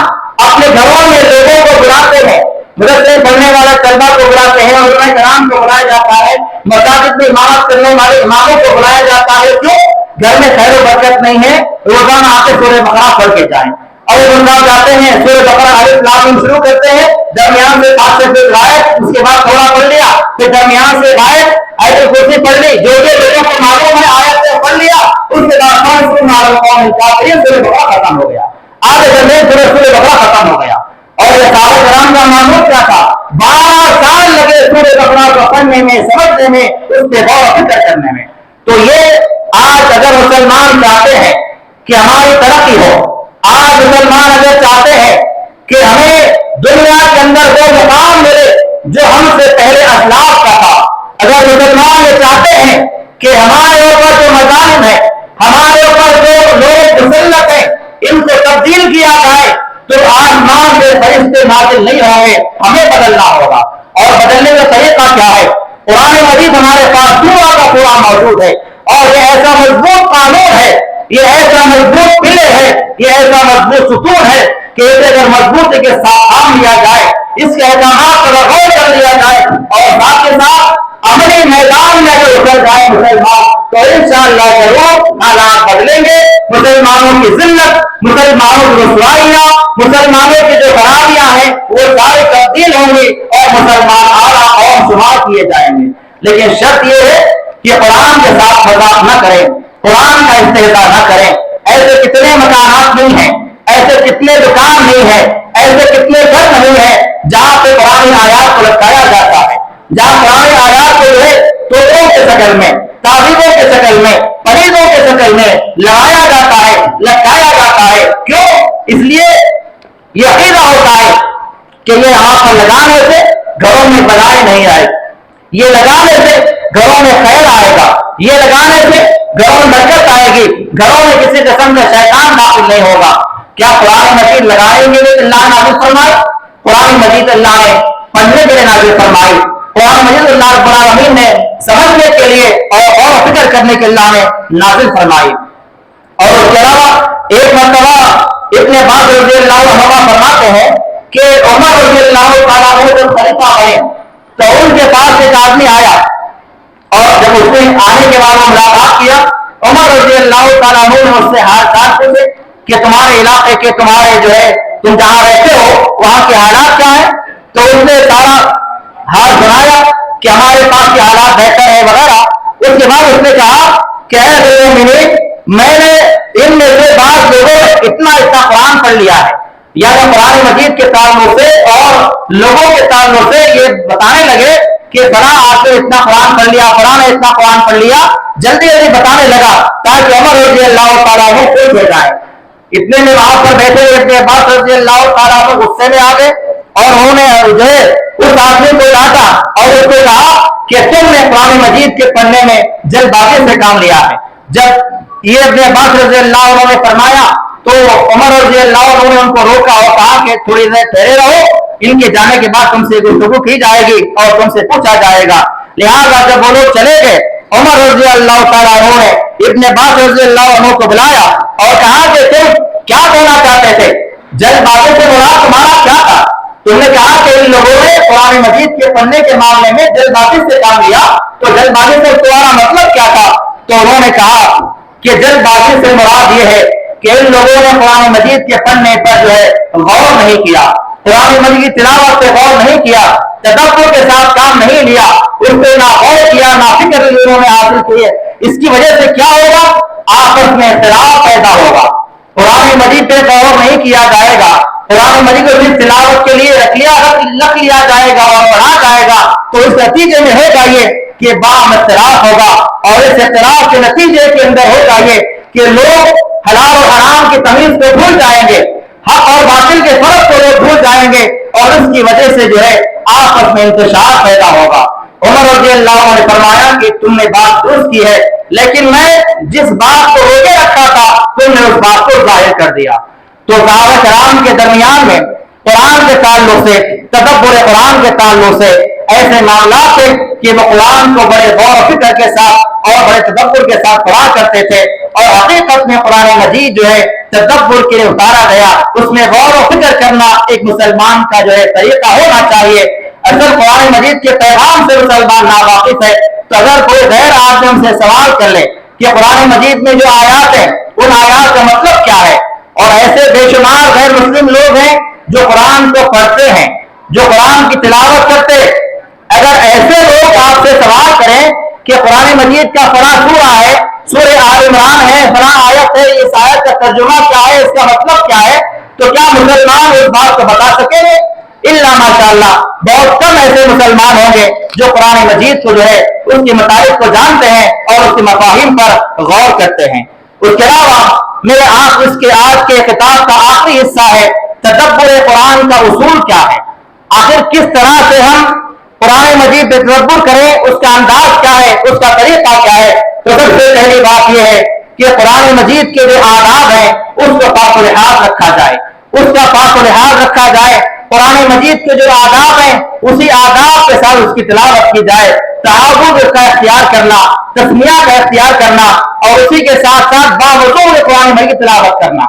اپنے گھروں میں لوگوں کو بلاتے ہیں، مدرسے پڑھنے والے طلبہ کو بلاتے ہیں، علماء کرام کو بلایا جاتا ہے، مساجد میں امامت کرنے والے اماموں کو بلایا جاتا ہے۔ کیوں؟ گھر میں خیر و برکت نہیں ہے، روزانہ آتے سورہ بقرہ پڑھ کے جائیں۔ اور بندہ جاتے ہیں سورہ بقرہ الف لام میم شروع کرتے ہیں، درمیان سے 5 سے پھر آیت، اس کے بعد تھوڑا پڑھ لیا، پھر درمیان سے آیت، آیت کرسی پڑھ لی، جو لوگوں کو معلوم ہے آیت سے پڑھ لیا، اس کے بعد سورہ بقرہ ختم ہو گیا۔ آگے چلے سورہ بقرہ ختم ہو گیا۔ اور یہ صحابہ کرام کا معمول کیا تھا؟ 12 سال لگے سورہ بقرہ کو پڑھنے میں، سمجھنے میں، اس پہ غور و فکر کرنے میں۔ تو یہ آج اگر مسلمان چاہتے ہیں کہ ہماری ترقی ہو، آج مسلمان اگر چاہتے ہیں کہ ہمیں دنیا کے اندر وہ مقام ملے جو ہم سے پہلے اسلاف کا تھا، اگر مسلمان یہ چاہتے ہیں کہ ہمارے اوپر جو مظالم ہے، ہمارے اوپر جو لوگ مسلط ہیں، ان کو تبدیل کیا جائے، تو آسمان سے فرشتے نازل نہیں ہوں گے، ہمیں بدلنا ہوگا۔ اور بدلنے کا طریقہ کیا ہے؟ قرآن مجید ہمارے پاس پورا کا پورا موجود ہے، اور یہ ایسا مضبوط قانون ہے، یہ ایسا مضبوط پلے ہے، یہ ایسا مضبوط ستون ہے کہ اسے اگر مضبوطی کے ساتھ تھام لیا جائے، اس کے احکامات پر غور کر لیا جائے، اور ساتھ کے ساتھ عملی میدان میں اگر اتر جائے مسلمان، تو انشاءاللہ ضرور حالات بدلیں گے۔ مسلمانوں کی ذلت، مسلمانوں کی رسوائیاں، مسلمانوں کی جو خرابیاں ہیں، وہ سارے تبدیل ہوں گی اور مسلمان اعلیٰ قوم شمار کیے جائیں گے۔ لیکن شرط یہ ہے کہ قرآن کے ساتھ مذاق نہ کریں، قرآن کا استہزاء نہ کریں۔ ایسے کتنے مکانات نہیں ہیں، ایسے کتنے دکان نہیں ہیں، ایسے کتنے گھر نہیں ہیں جہاں پہ قرآن آیات کو لٹکایا جاتا ہے، جہاں قرآن آیات کو جو ہے توپوں کے شکل میں، تعویذوں کے شکل میں، پریدوں کے شکل میں لگایا جاتا ہے، لٹکایا جاتا ہے۔ کیوں؟ اس لیے یہ عقیدہ ہوتا ہے کہ یہ یہاں پر لگانے سے گھروں میں بلائی نہیں آئے، یہ لگانے سے گھروں میں خیر آئے گا، یہ لگانے سے گھروں میں برکت آئے گی، گھروں میں کسی قسم کا شیطان داخل نہیں ہوگا۔ کیا قرآن مجید لگائیں گے اللہ نازل فرمائے؟ قرآن مجید اللہ نے پڑھنے کے لیے نازل فرمائی، قرآن مجید اللہ رب العالمین نے سمجھنے کے لیے اور غور و فکر کرنے کے اللہ نے نازل فرمائی۔ اور اس کے علاوہ ایک مرتبہ ابن عباس رضی اللہ عنہ فرماتے ہیں کہ عمر رضی اللہ تعالیٰ عنہ جب خلیفہ بنے تو ان کے پاس ایک آدمی آیا، اور جب اس نے آنے کے بعد ملاقات کیا، عمر رضی اللہ تعالیٰ عنہ نے اس سے حال چال پوچھے کہ تمہارے علاقے کے، تمہارے جو ہے تم جہاں رہتے ہو وہاں کے حالات کیا ہیں؟ تو اس نے سارا حال سنایا کہ ہمارے پاس کے حالات بہتر ہے وغیرہ۔ اس کے بعد اس نے کہا کہ اے مومنین، میں نے ان میں سے بعض لوگوں نے اتنا قرآن پڑھ لیا ہے، یعنی قرآن مجید کے تعلق سے اور لوگوں کے تعلق سے یہ بتانے لگے کہ فلاں آپ نے اتنا قرآن پڑھ لیا، فلاں نے اتنا قرآن پڑھ لیا، جلدی جلدی بتانے لگا تاکہ عمر رضی اللہ تعالیٰ عنہ خوش ہو جائے۔ اتنے میں وہاں پر بیٹھے ابن عباس رضی اللہ تعالیٰ عنہ غصے میں آ گئے، اور انہوں نے جو ہے اس آدمی کو ڈانٹا اور اس کو کہا کہ تم نے قرآن مجید کے پڑھنے میں جلد بازی سے کام لیا ہے۔ جب یہ ابن عباس رضی اللہ عنہ نے فرمایا تو عمر رضی اللہ عنہ نے ان کو روکا اور کہا کہ تھوڑی دیر ٹھہرے رہو، ان کے جانے کے بعد تم سے گفتگو کی جائے گی اور تم سے پوچھا جائے گا۔ لہٰذا جب وہ لوگ چلے گئے، عمر رضی اللہ تعالیٰ عنہ نے ابن عباس رضی اللہ عنہ کو بلایا اور کہا کہ تم کیا کہنا چاہتے تھے؟ جلد بازی سے مراد تمہارا کیا تھا؟ تم نے کہا کہ ان لوگوں نے قرآن مجید کے پڑھنے کے معاملے میں جلد بازی سے کام لیا، تو جلد بازی سے تمہارا مطلب کیا تھا؟ تو انہوں نے کہا کہ جلد بازی سے مراد یہ ہے کہ ان لوگوں نے قرآن مجید کے پڑھنے پر جو ہے غور نہیں کیا، قرآن مجید کی تلاوت پہ غور نہیں کیا، تدبر کے ساتھ کام نہیں لیا، اس پہ نہ غور کیا نہ فکر انہوں نے حاصل کی ہے۔ اس کی وجہ سے کیا ہوگا؟ آپس میں اختلاف پیدا ہوگا، قرآن مجید پہ غور نہیں کیا جائے گا، قرآن مجید کو صرف تلاوت کے لیے رکھ لیا جائے گا اور پڑھا جائے گا، تو اس نتیجے میں ہوگا یہ کہ باہم اختلاف ہوگا، اور اس اختلاف کے نتیجے کے اندر ہوگا یہ کہ لوگ حلال اور حرام کی تمیز کو بھول جائیں گے، حق اور باطل کے فرق کو لوگ بھول جائیں گے، اور اس کی وجہ سے جو ہے آپس میں انتشار پیدا ہوگا۔ عمر رضی اللہ عنہ نے فرمایا کہ تم نے بات درست کی ہے، لیکن میں جس بات کو روکے رکھا تھا تم نے اس بات کو ظاہر کر دیا۔ تو صحابہ کرام کے درمیان میں قرآن کے تعلق سے، تدبر قرآن کے تعلق سے ایسے معاملات تھے کہ وہ قرآن کو بڑے غور و فکر کے ساتھ اور بڑے تدبر کے ساتھ پڑھا کرتے تھے، اور حقیقت میں قرآن مجید جو ہے تدبر کے لیے اتارا گیا، اس میں غور و فکر کرنا ایک مسلمان کا جو ہے طریقہ ہونا چاہیے۔ اگر قرآن مجید کے پیغام سے مسلمان ناواقف ہے تو اگر کوئی غیر آدمی ہم سے سوال کر لے کہ قرآن مجید میں جو آیات ہیں ان آیات کا مطلب کیا ہے، اور ایسے بے شمار غیر مسلم لوگ ہیں جو قرآن کو پڑھتے ہیں، جو قرآن کی تلاوت کرتے، اگر ایسے لوگ آپ سے سوال کریں کہ قرآن مجید کا فلاں سورہ ہے، سورہ آل عمران ہے، فلاں آیت ہے، اس آیت کا ترجمہ کیا ہے، اس کا مطلب کیا ہے، تو کیا مسلمان اس بات کو بتا سکیں گے؟ اللہ ماشاءاللہ بہت کم ایسے مسلمان ہوں گے جو قرآن مجید کو جو ہے اس کے مطالب کو جانتے ہیں اور اس کے مفاہیم پر غور کرتے ہیں۔ اس کے علاوہ میرے اس کے آج کے خطاب کا آخری حصہ ہے تدبر قرآن کا اصول کیا ہے، آخر کس طرح سے ہم قرآن مجید پہ تدبر کریں، اس کا انداز کیا ہے، اس کا طریقہ کیا ہے۔ تو سب سے پہلی بات یہ ہے کہ قرآن مجید کے جو آداب ہیں اس کو پاک و لحاظ رکھا جائے، اس کا پاک و لحاظ رکھا جائے۔ قرآن مجید کے جو آداب ہیں اسی آداب کے ساتھ اس کی تلاوت کی جائے، تعاون کا اختیار کرنا، تسمیہ کا اختیار کرنا، اور اسی کے ساتھ ساتھ باوضو قرآن مجید کی تلاوت کرنا۔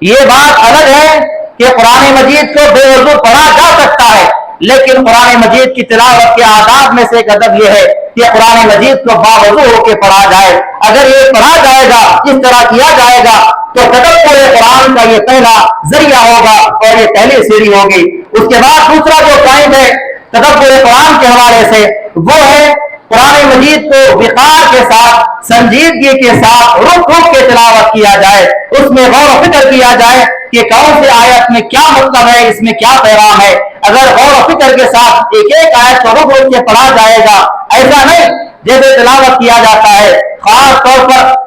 یہ بات الگ ہے کہ قرآن مجید کو بے وضو پڑھا جا سکتا ہے، لیکن قرآن مجید کی تلاوت کے آداب میں سے ایک ادب یہ ہے کہ قرآن مجید کو باوضو ہو کے پڑھا جائے۔ اگر یہ پڑھا جائے گا، اس طرح کیا جائے گا، تو تدبر قرآن کا یہ پہلا ذریعہ ہوگا اور یہ پہلی سیڑھی ہوگی۔ اس کے بعد دوسرا جو پوائنٹ ہے تدبر قرآن کے حوالے سے وہ ہے قرآن مجید کو وقار کے ساتھ، سنجیدگی کے ساتھ رک رک کے تلاوت کیا جائے، اس میں غور و فکر کیا جائے کہ کون سی آیت میں کیا مطلب ہے، اس میں کیا پیغام ہے۔ اگر غور و فکر کے ساتھ ایک ایک آیت کو رک رک کے پڑھا جائے گا، ایسا نہیں جیسے تلاوت کیا جاتا ہے۔ خاص طور پر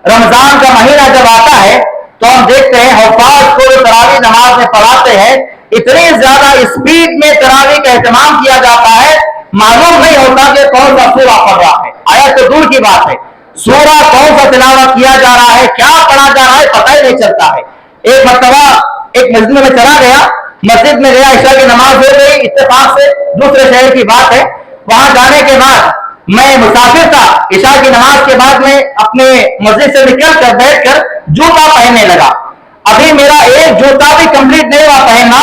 رمضان کا مہینہ جب آتا ہے تو ہم دیکھتے ہیں حفاظ کو جو تراویح نماز میں پڑھاتے ہیں، اتنی زیادہ اسپیڈ میں تراویح کا اہتمام کیا جاتا ہے، معلوم نہیں ہوتا کہ کون سا سورہ پڑھ رہا ہے، آیت تو دور کی بات ہے، سورہ کون سا تلاوت کیا جا رہا ہے، کیا پڑھا جا رہا ہے، پتہ ہی نہیں چلتا ہے۔ ایک مرتبہ ایک مسجد میں چلا گیا، مسجد میں گیا، عشاء کی نماز ہو گئی، اتفاق سے دوسرے شہر کی بات ہے، وہاں جانے کے بعد میں مسافر تھا، عشاء کی نماز کے بعد میں اپنے مسجد سے نکل کر بیٹھ کر جوتا پہننے لگا۔ ابھی میرا ایک جوتا بھی کمپلیٹ نہیں ہوا پہننا،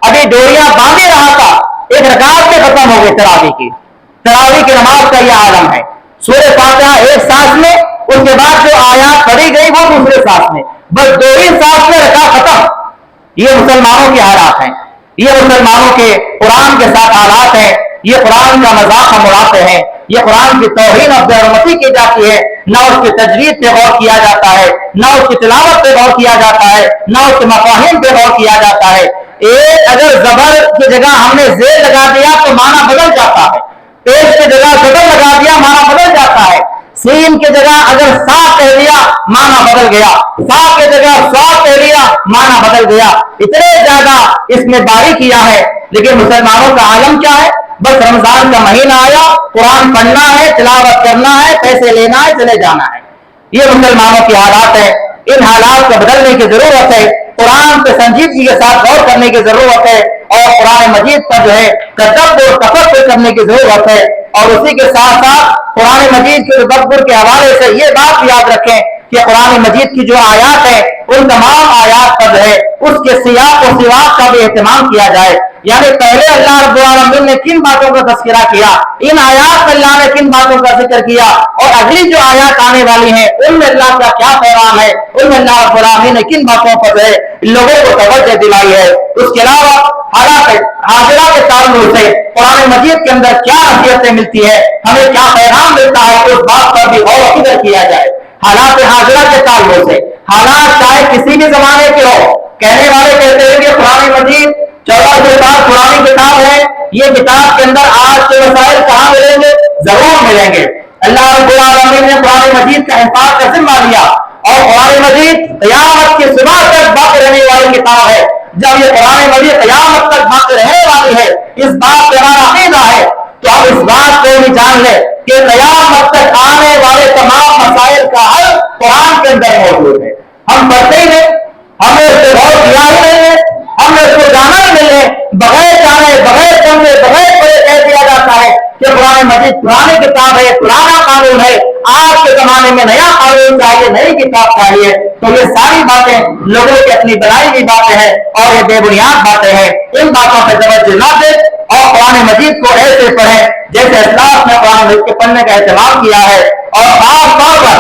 ابھی ڈوریاں باندھے رہا تھا، ایک رکعت میں ختم ہو گئی تراویح کی نماز کا یہ عالم ہے۔ سورہ فاتحہ ایک سانس میں، اس کے بعد جو آیات پڑھی گئی وہ دوسرے سانس میں، بس دو ہی سانس میں رکعت ختم۔ یہ مسلمانوں کے حالات ہیں، یہ مسلمانوں کے قرآن کے ساتھ حالات ہیں، یہ قرآن کا مذاق ہم اڑاتے ہیں، یہ قرآن کی توہین اور بے حرمتی کی جاتی ہے، نہ اس کی تجوید پہ غور کیا جاتا ہے، نہ اس کی تلاوت پہ غور کیا جاتا ہے، نہ اس کے مفاہیم پہ غور کیا جاتا ہے۔ ایک اگر زبر کی جگہ ہم نے زیر لگا دیا تو معنی بدل جاتا ہے، پیش کی جگہ زبر لگا دیا معنی بدل جاتا ہے، سین کی جگہ اگر سا کہہ دیا معنی بدل گیا، سا کی جگہ سا کہہ دیا معنی بدل گیا۔ اتنے زیادہ اس میں باریکیاں ہے، لیکن مسلمانوں کا عالم کیا ہے؟ بس رمضان کا مہینہ آیا، قرآن پڑھنا ہے، تلاوت کرنا ہے، پیسے لینا ہے، چلے جانا ہے۔ یہ مسلمانوں کی حالات ہے، ان حالات کو بدلنے کی ضرورت ہے، قرآن پہ سنجیدگی کے ساتھ غور کرنے کی ضرورت ہے، اور قرآن مجید پر جو ہے تدبر تفکر کرنے کی ضرورت ہے۔ اور اسی کے ساتھ ساتھ قرآن مجید کے تدبر کے حوالے سے یہ بات یاد رکھیں کہ قرآن مجید کی جو آیات ہیں ان تمام آیات پر جو ہے اس کے سیاق و سواق کا بھی اہتمام کیا جائے، یعنی پہلے اللہ رب العالمین نے کن باتوں کا تذکرہ کیا، ان آیات میں اللہ نے کن باتوں کا ذکر کیا، اور اگلی جو آیات آنے والی ہیں ان میں اللہ کا کیا پیغام ہے، ان میں اللہ رب العالمین نے کن باتوں پر ہے لوگوں کو توجہ دلائی ہے۔ اس کے علاوہ حالات حاضرہ کے تعلق سے قرآن مجید کے اندر کیا نصیحتیں ملتی ہے، ہمیں کیا پیغام ملتا ہے، اس بات پر بھی غور و فکر کیا جائے۔ حالات حاضرہ کے تعلق سے حالات چاہے کسی بھی زمانے کے ہو، کہنے والے کہتے ہیں کہ قرآن مجید 1400 سال پرانی کتاب ہے، یہ کتاب کے اندر آج کے مسائل کہاں ملیں گے؟ ضرور ملیں گے۔ اللہ رب العالمین نے قرآن مجید کا حفاظ کا ذمہ لیا، اور قرآن مجید قیامت کی صبح تک باقی رہنے والی کتاب ہے۔ جب یہ قرآن مجید قیامت تک باقی رہنے والی ہے، اس بات پہ ہمارا عقیدہ ہے، تو ہم اس بات کو بھی جان لیں کہ قیامت تک آنے والے تمام مسائل کا حل قرآن کے اندر موجود ہے۔ ہم پڑھتے ہی نہیں، ہم نے اس پہ غور کیا ہی نہیں ہے، ہم نے اس کو جانا ہی نہیں ہے، بغیر جانے بغیر سمجھے بغیر پڑھے کہہ دیا جاتا ہے کہ قرآن مجید پرانی کتاب ہے، پرانا قانون ہے، آج کے زمانے میں نیا قانون چاہیے، نئی کتاب چاہیے۔ تو یہ ساری باتیں لوگوں کی اپنی بنائی ہوئی باتیں ہیں اور یہ بے بنیاد باتیں ہیں، ان باتوں پہ توجہ نہ دیں اور قرآن مجید کو ایسے پڑھیں جیسے اسلاف نے قرآن مجید کے پڑھنے کا اہتمام کیا ہے۔ اور خاص طور پر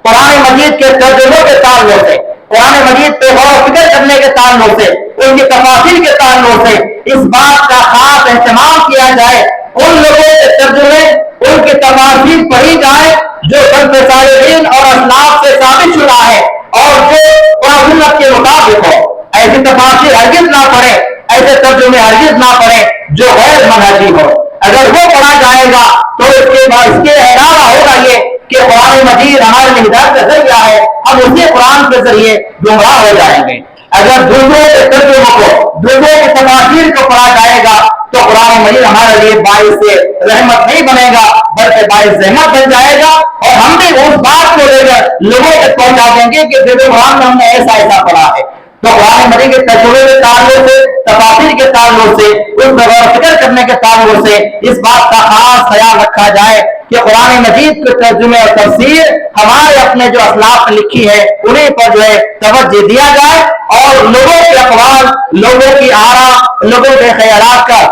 قرآن مجید کے ترجموں کے تعلق سے، قرآن مجید پہ غور و فکر کرنے کے تعلق سے، ان کی تفاصیل کے تعلق سے اس بات کا خاص اہتمام کیا جائے، ان لوگوں کے ترجمے ان کی تفاصیل پڑھی جائے جو سلف صالحین اور اسلاف سے ثابت شدہ ہے اور جو قرآن سنت کے مطابق ہو۔ ایسی تفاصیل ہرگز نہ پڑھے، ایسے ترجمے ہرگز نہ پڑھے جو غیر منہجی ہو۔ اگر وہ پڑھا جائے گا تو اس کے علاوہ ہوگا یہ کہ قرآن مجید ہمارے لیے ہدایت کا ذریعہ ہے، ہم اسی قرآن کے ذریعے گمراہ ہو جائیں گے۔ اگر دوسروں کے ترجموں کو، دوسروں کے تفاسیر کو پڑھا جائے گا تو قرآن مجید ہمارے لیے باعث رحمت نہیں بنے گا بلکہ باعث رحمت بن جائے گا، اور ہم بھی اس بات کو لے کر لوگوں تک پہنچا دیں گے کہ دیکھو قرآن میں ہم نے ایسا ایسا پڑھا ہے۔ تو قرآن مجید کے ترجمے کے تعلق سے، تفاسیر کے تعلق سے، اس پر غور و فکر کرنے کے تعلق سے اس بات کا خاص خیال رکھا جائے کہ قرآن مجید کے ترجمے اور تفسیر ہمارے اپنے جو اسلاف نے لکھی ہے انہیں پر جو ہے توجہ دیا جائے، اور لوگوں کے اقوال، لوگوں کی آراء، لوگوں کے خیالات کا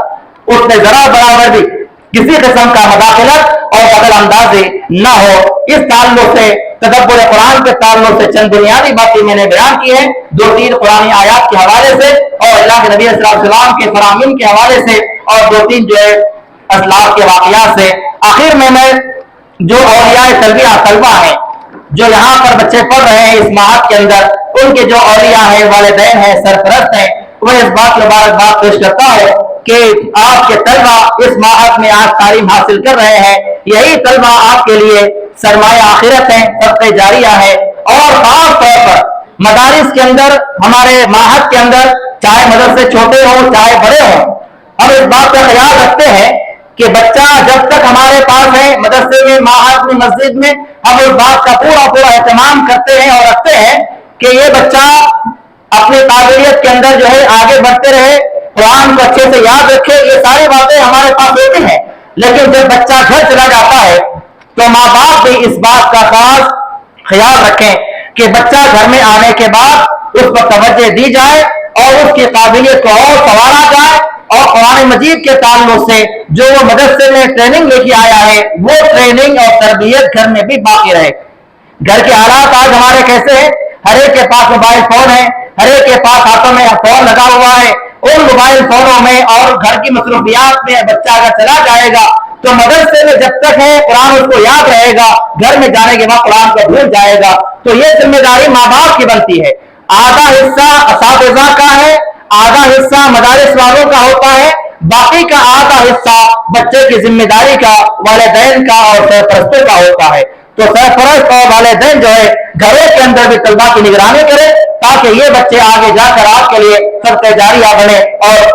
اس میں ذرا برابر بھی کسی قسم کا مداخلت اور بدل اندازی نہ ہو۔ اس تعلق سے، تدبر قرآن کے تعلق سے چند بنیادی باتیں میں نے بیان کی ہیں، 2-3 قرآنی آیات کے حوالے سے اور اللہ کے نبی صلی اللہ علیہ وسلم کے فرامین کے حوالے سے، اور 2-3 جو ہے اسلاف کے واقعات سے۔ آخر میں جو اولیاء تربیہ طلبہ ہیں جو یہاں پر بچے پڑھ رہے ہیں اس معہد کے اندر، ان کے جو اولیاء ہیں، والدین ہیں، سرپرست ہیں، وہ اس بات کی مبارکباد پیش کرتا ہے کہ آپ کے طلبہ اس معہد میں آج تعلیم حاصل کر رہے ہیں، یہی طلبہ آپ کے لیے سرمایہ آخرت ہیں، صدقہ جاریہ ہے۔ اور خاص طور پر مدارس کے اندر، ہمارے معہد کے اندر، چاہے مدرسے چھوٹے ہوں چاہے بڑے ہوں، ہم اس بات کا خیال رکھتے ہیں کہ بچہ جب تک ہمارے پاس ہے مدرسے میں، معہد میں، مسجد میں، ہم اس بات کا پورا اہتمام کرتے ہیں اور رکھتے ہیں کہ یہ بچہ اپنی قابلیت کے اندر جو ہے آگے بڑھتے رہے، قرآن کو اچھے سے یاد رکھے، یہ ساری باتیں ہمارے پاس ہوتی ہیں۔ لیکن جب بچہ گھر چلا جاتا ہے تو ماں باپ بھی اس بات کا خاص خیال رکھیں کہ بچہ گھر میں آنے کے بعد اس پر توجہ دی جائے اور اس کی قابلیت کو اور سنوارا جائے، اور قرآن مجید کے تعلق سے جو وہ مدرسے میں ٹریننگ لے کے آیا ہے وہ ٹریننگ اور تربیت گھر میں بھی باقی رہے۔ گھر کے حالات آج ہمارے کیسے ہیں؟ ہر ایک کے پاس موبائل فون ہے، ہر ایک کے پاس ہاتھوں میں فون لگا ہوا ہے، ان موبائل فونوں میں اور گھر کی مصروفیات میں بچہ اگر چلا جائے گا تو مدرسے میں جب تک ہے قرآن اس کو یاد رہے گا، گھر میں جانے کے بعد قرآن کو بھول جائے گا۔ تو یہ ذمہ داری ماں باپ کی بنتی ہے۔ آدھا حصہ اساتذہ کا ہے، آدھا حصہ مدارس والوں کا ہوتا ہے، باقی کا آدھا حصہ بچے کی ذمہ داری کا، والدین کا اور سرپرستوں کا ہوتا ہے۔ تو سرپرست اور والدین جو ہے گھروں کے اندر بھی طلبا کی نگرانی کرے تاکہ یہ بچے آگے جا کر آپ کے لیے صدقہ جاریہ بنے اور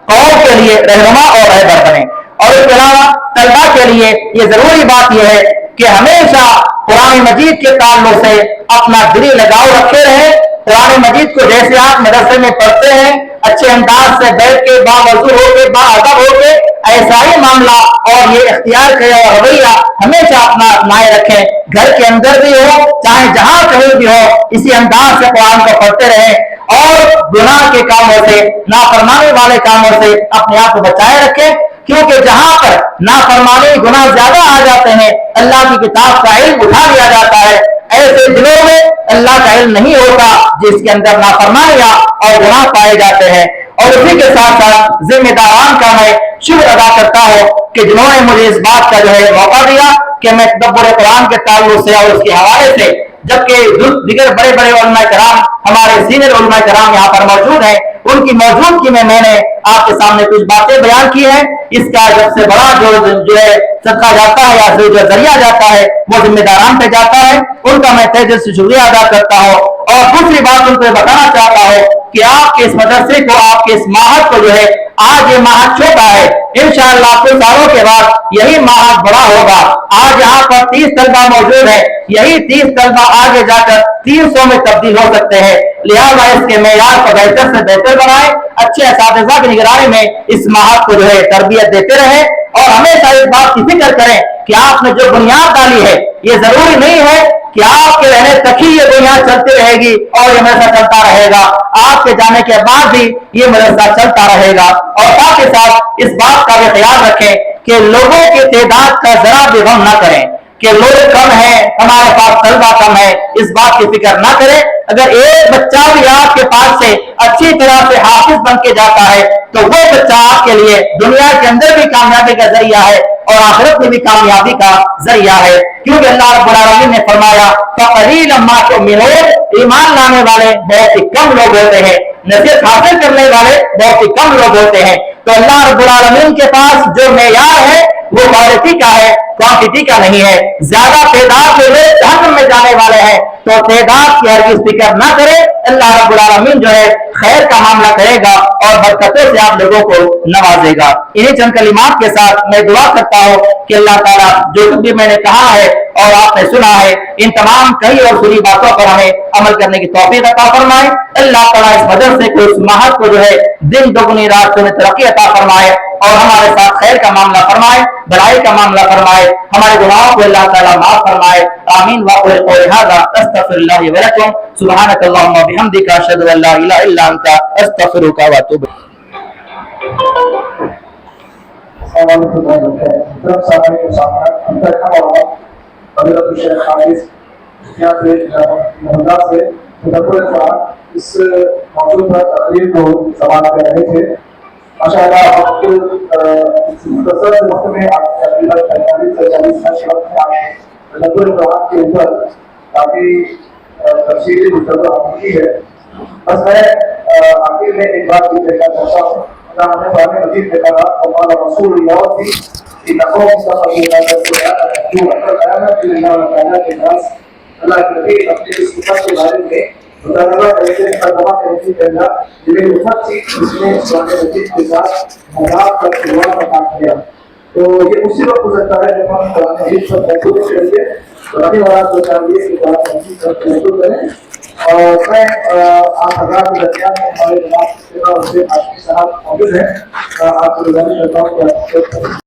قوم کے لیے رہنما اور رہبر بنے۔ اور اس کے علاوہ طلبا کے لیے یہ ضروری بات یہ ہے کہ ہمیشہ قرآن مجید کے تعلق سے اپنا دلی لگاؤ رکھے رہے۔ قرآن مجید کو جیسے آپ مدرسے میں پڑھتے ہیں اچھے انداز سے بیٹھ کے، باوضو ہو کے، باادب ہو کے، ایسا ہی معاملہ اور یہ اختیار کرے اور رویہ ہمیشہ اپنا اپنائے رکھیں۔ گھر کے اندر بھی ہو چاہے جہاں کہیں بھی ہو، اسی انداز سے قرآن کو پڑھتے رہیں اور گناہ کے کاموں سے، نافرمانی والے کاموں سے اپنے آپ کو بچائے رکھیں، کیونکہ جہاں پر نافرمانی گناہ زیادہ آ جاتے ہیں اللہ کی کتاب کا علم اٹھا لیا جاتا ہے۔ ایسے دلوں میں اللہ کا علم نہیں ہوتا جس کے اندر نافرمانیاں اور گناہ پائے جاتے ہیں۔ اور اسی کے ساتھ ساتھ ذمہ داران کا میں شکر ادا کرتا ہوں کہ جنہوں نے مجھے اس بات کا جو ہے موقع دیا کہ میں تدبر قرآن کے تعلق سے اور اس کے حوالے سے، جبکہ دیگر بڑے بڑے علماء کرام، ہمارے سینئر علماء کرام یہاں پر موجود ہیں، ان کی موجودگی میں نے آپ کے سامنے کچھ باتیں بیان کی ہیں۔ اس کا سب سے بڑا جو ہے صدقہ جاتا ہے یا جو ذریعہ جاتا ہے وہ ذمہ داران پہ جاتا ہے، ان کا میں تہ دل سے شکریہ ادا کرتا ہوں۔ اور دوسری بات ان کو بتانا چاہتا ہوں کہ آپ کے اس مدرسے کو، آپ کے اس معہد کو جو ہے، آج یہ معہد چھوٹا ہے، انشاءاللہ کچھ سالوں کے بعد یہی معہد بڑا ہوگا۔ آج یہاں پر 30 طلبہ موجود ہیں، یہی 30 طلبہ آگے جا کر 300 میں تبدیل ہو سکتے ہیں۔ لہٰذا اس کے معیار کو بہتر سے بہتر بنائیں، اچھے اساتذہ کی نگرانی میں اس معہد کو جو ہے تربیت دیتے رہیں، اور ہمیشہ اس بات کی فکر کریں کہ آپ نے جو بنیاد ڈالی ہے یہ ضروری نہیں ہے کہ آپ کے رہنے تک ہی یہ بنیاد چلتی رہے گی اور یہ مدرسہ چلتا رہے گا، آپ کے جانے کے بعد بھی یہ مدرسہ چلتا رہے گا۔ اور ساتھ ہی ساتھ اس بات کا بھی خیال رکھیں کہ لوگوں کی تعداد کا ذرا بھی غم نہ کریں کہ لوگ کم ہیں، ہمارے پاس طلبہ کم ہے، اس بات کی فکر نہ کریں۔ اگر ایک بچہ بھی آپ کے پاس سے اچھی طرح سے حافظ بن کے جاتا ہے تو وہ بچہ آپ کے لیے دنیا کے اندر بھی کامیابی کا ذریعہ ہے اور آخرت میں بھی کامیابی کا ذریعہ ہے، کیونکہ اللہ رب العالمین نے فرمایا فَقَلِيلًا مَا تُؤْمِنُونَ، ایمان لانے والے بہت ہی کم لوگ ہوتے ہیں، نصیحت حاصل کرنے والے بہت ہی کم لوگ ہوتے ہیں۔ تو اللہ رب العالمین کے پاس جو معیار ہے وہ کوالٹی کا ہے, کوانٹٹی کا نہیں ہے. زیادہ تعداد میں لوگ جہنم میں جانے والے ہیں, تو تعداد کی ہرگز فکر نہ کرے. اللہ رب العالمین جو ہے خیر کا معاملہ کرے گا اور برکتوں سے آپ لوگوں کو نوازے گا. انہیں چند کلمات کے ساتھ میں دعا کرتا ہوں کہ اللہ تعالیٰ جو کچھ بھی میں نے کہا ہے اور آپ نے سنا ہے, ان تمام کئی اور سنی باتوں پر ہمیں عمل کرنے کی توفیق عطا فرمائے. اللہ تعالیٰ اس مدرسے کو, اس ماہر کو جو ہے دن دگنی رات میں ترقی عطا فرمائے اور ہمارے ساتھ خیر کا معاملہ فرمائے, بھلائی کا معاملہ فرمائے, ہمارے گناہوں کو اللہ تعالیٰ معاف فرمائے. آمین. واقول قولی ھذا استغفر اللہ لی ولکم سبحانک اللہم وبحمدک اشہد ان لا الہ الا انت استغفرک واتوب الیک. السلام علیکم ورحمۃ اللہ. حضرت الشیخ حافظ یہاں سے محمدہ سے تدبر قرآن اس موضوع پر تقریر کو سماعت کر رہے تھے. ماشاء اللہ وقت مختصر سے وقت میں تقریباً 45 سے 40 منٹ کے وقت میں آپ نے تدبر قرآن کے اوپر کافی تفصیلی گفتگو آپ کی ہے. بس میں آخر میں ایک بات یہ کہنا چاہتا ہوں. ہم نے قرآن مجید میں کہا اور رسول اللہ تھی کہ نقو اللہ کے نبی اپنے اس امت کے بارے میں مطالبہ کرتے ہیں, ترجمہ کرتے ہیں کہ یہ امت تھی جس نے قرآن مجید کے ساتھ مذاق کا شروع کا کام کیا. تو یہ اسی وقت گزرتا ہے جب ہم قرآن مجید پر محفوظ کریے قرآن والا کو چاہیے کہ قرآن مجید پر محفوظ کریں. اور میں آپ حضرات کے درمیان میں ہمارے جناب سے آپ کی صاحب موجود ہیں, آپ کو گزارش کرتا ہوں کہ آپ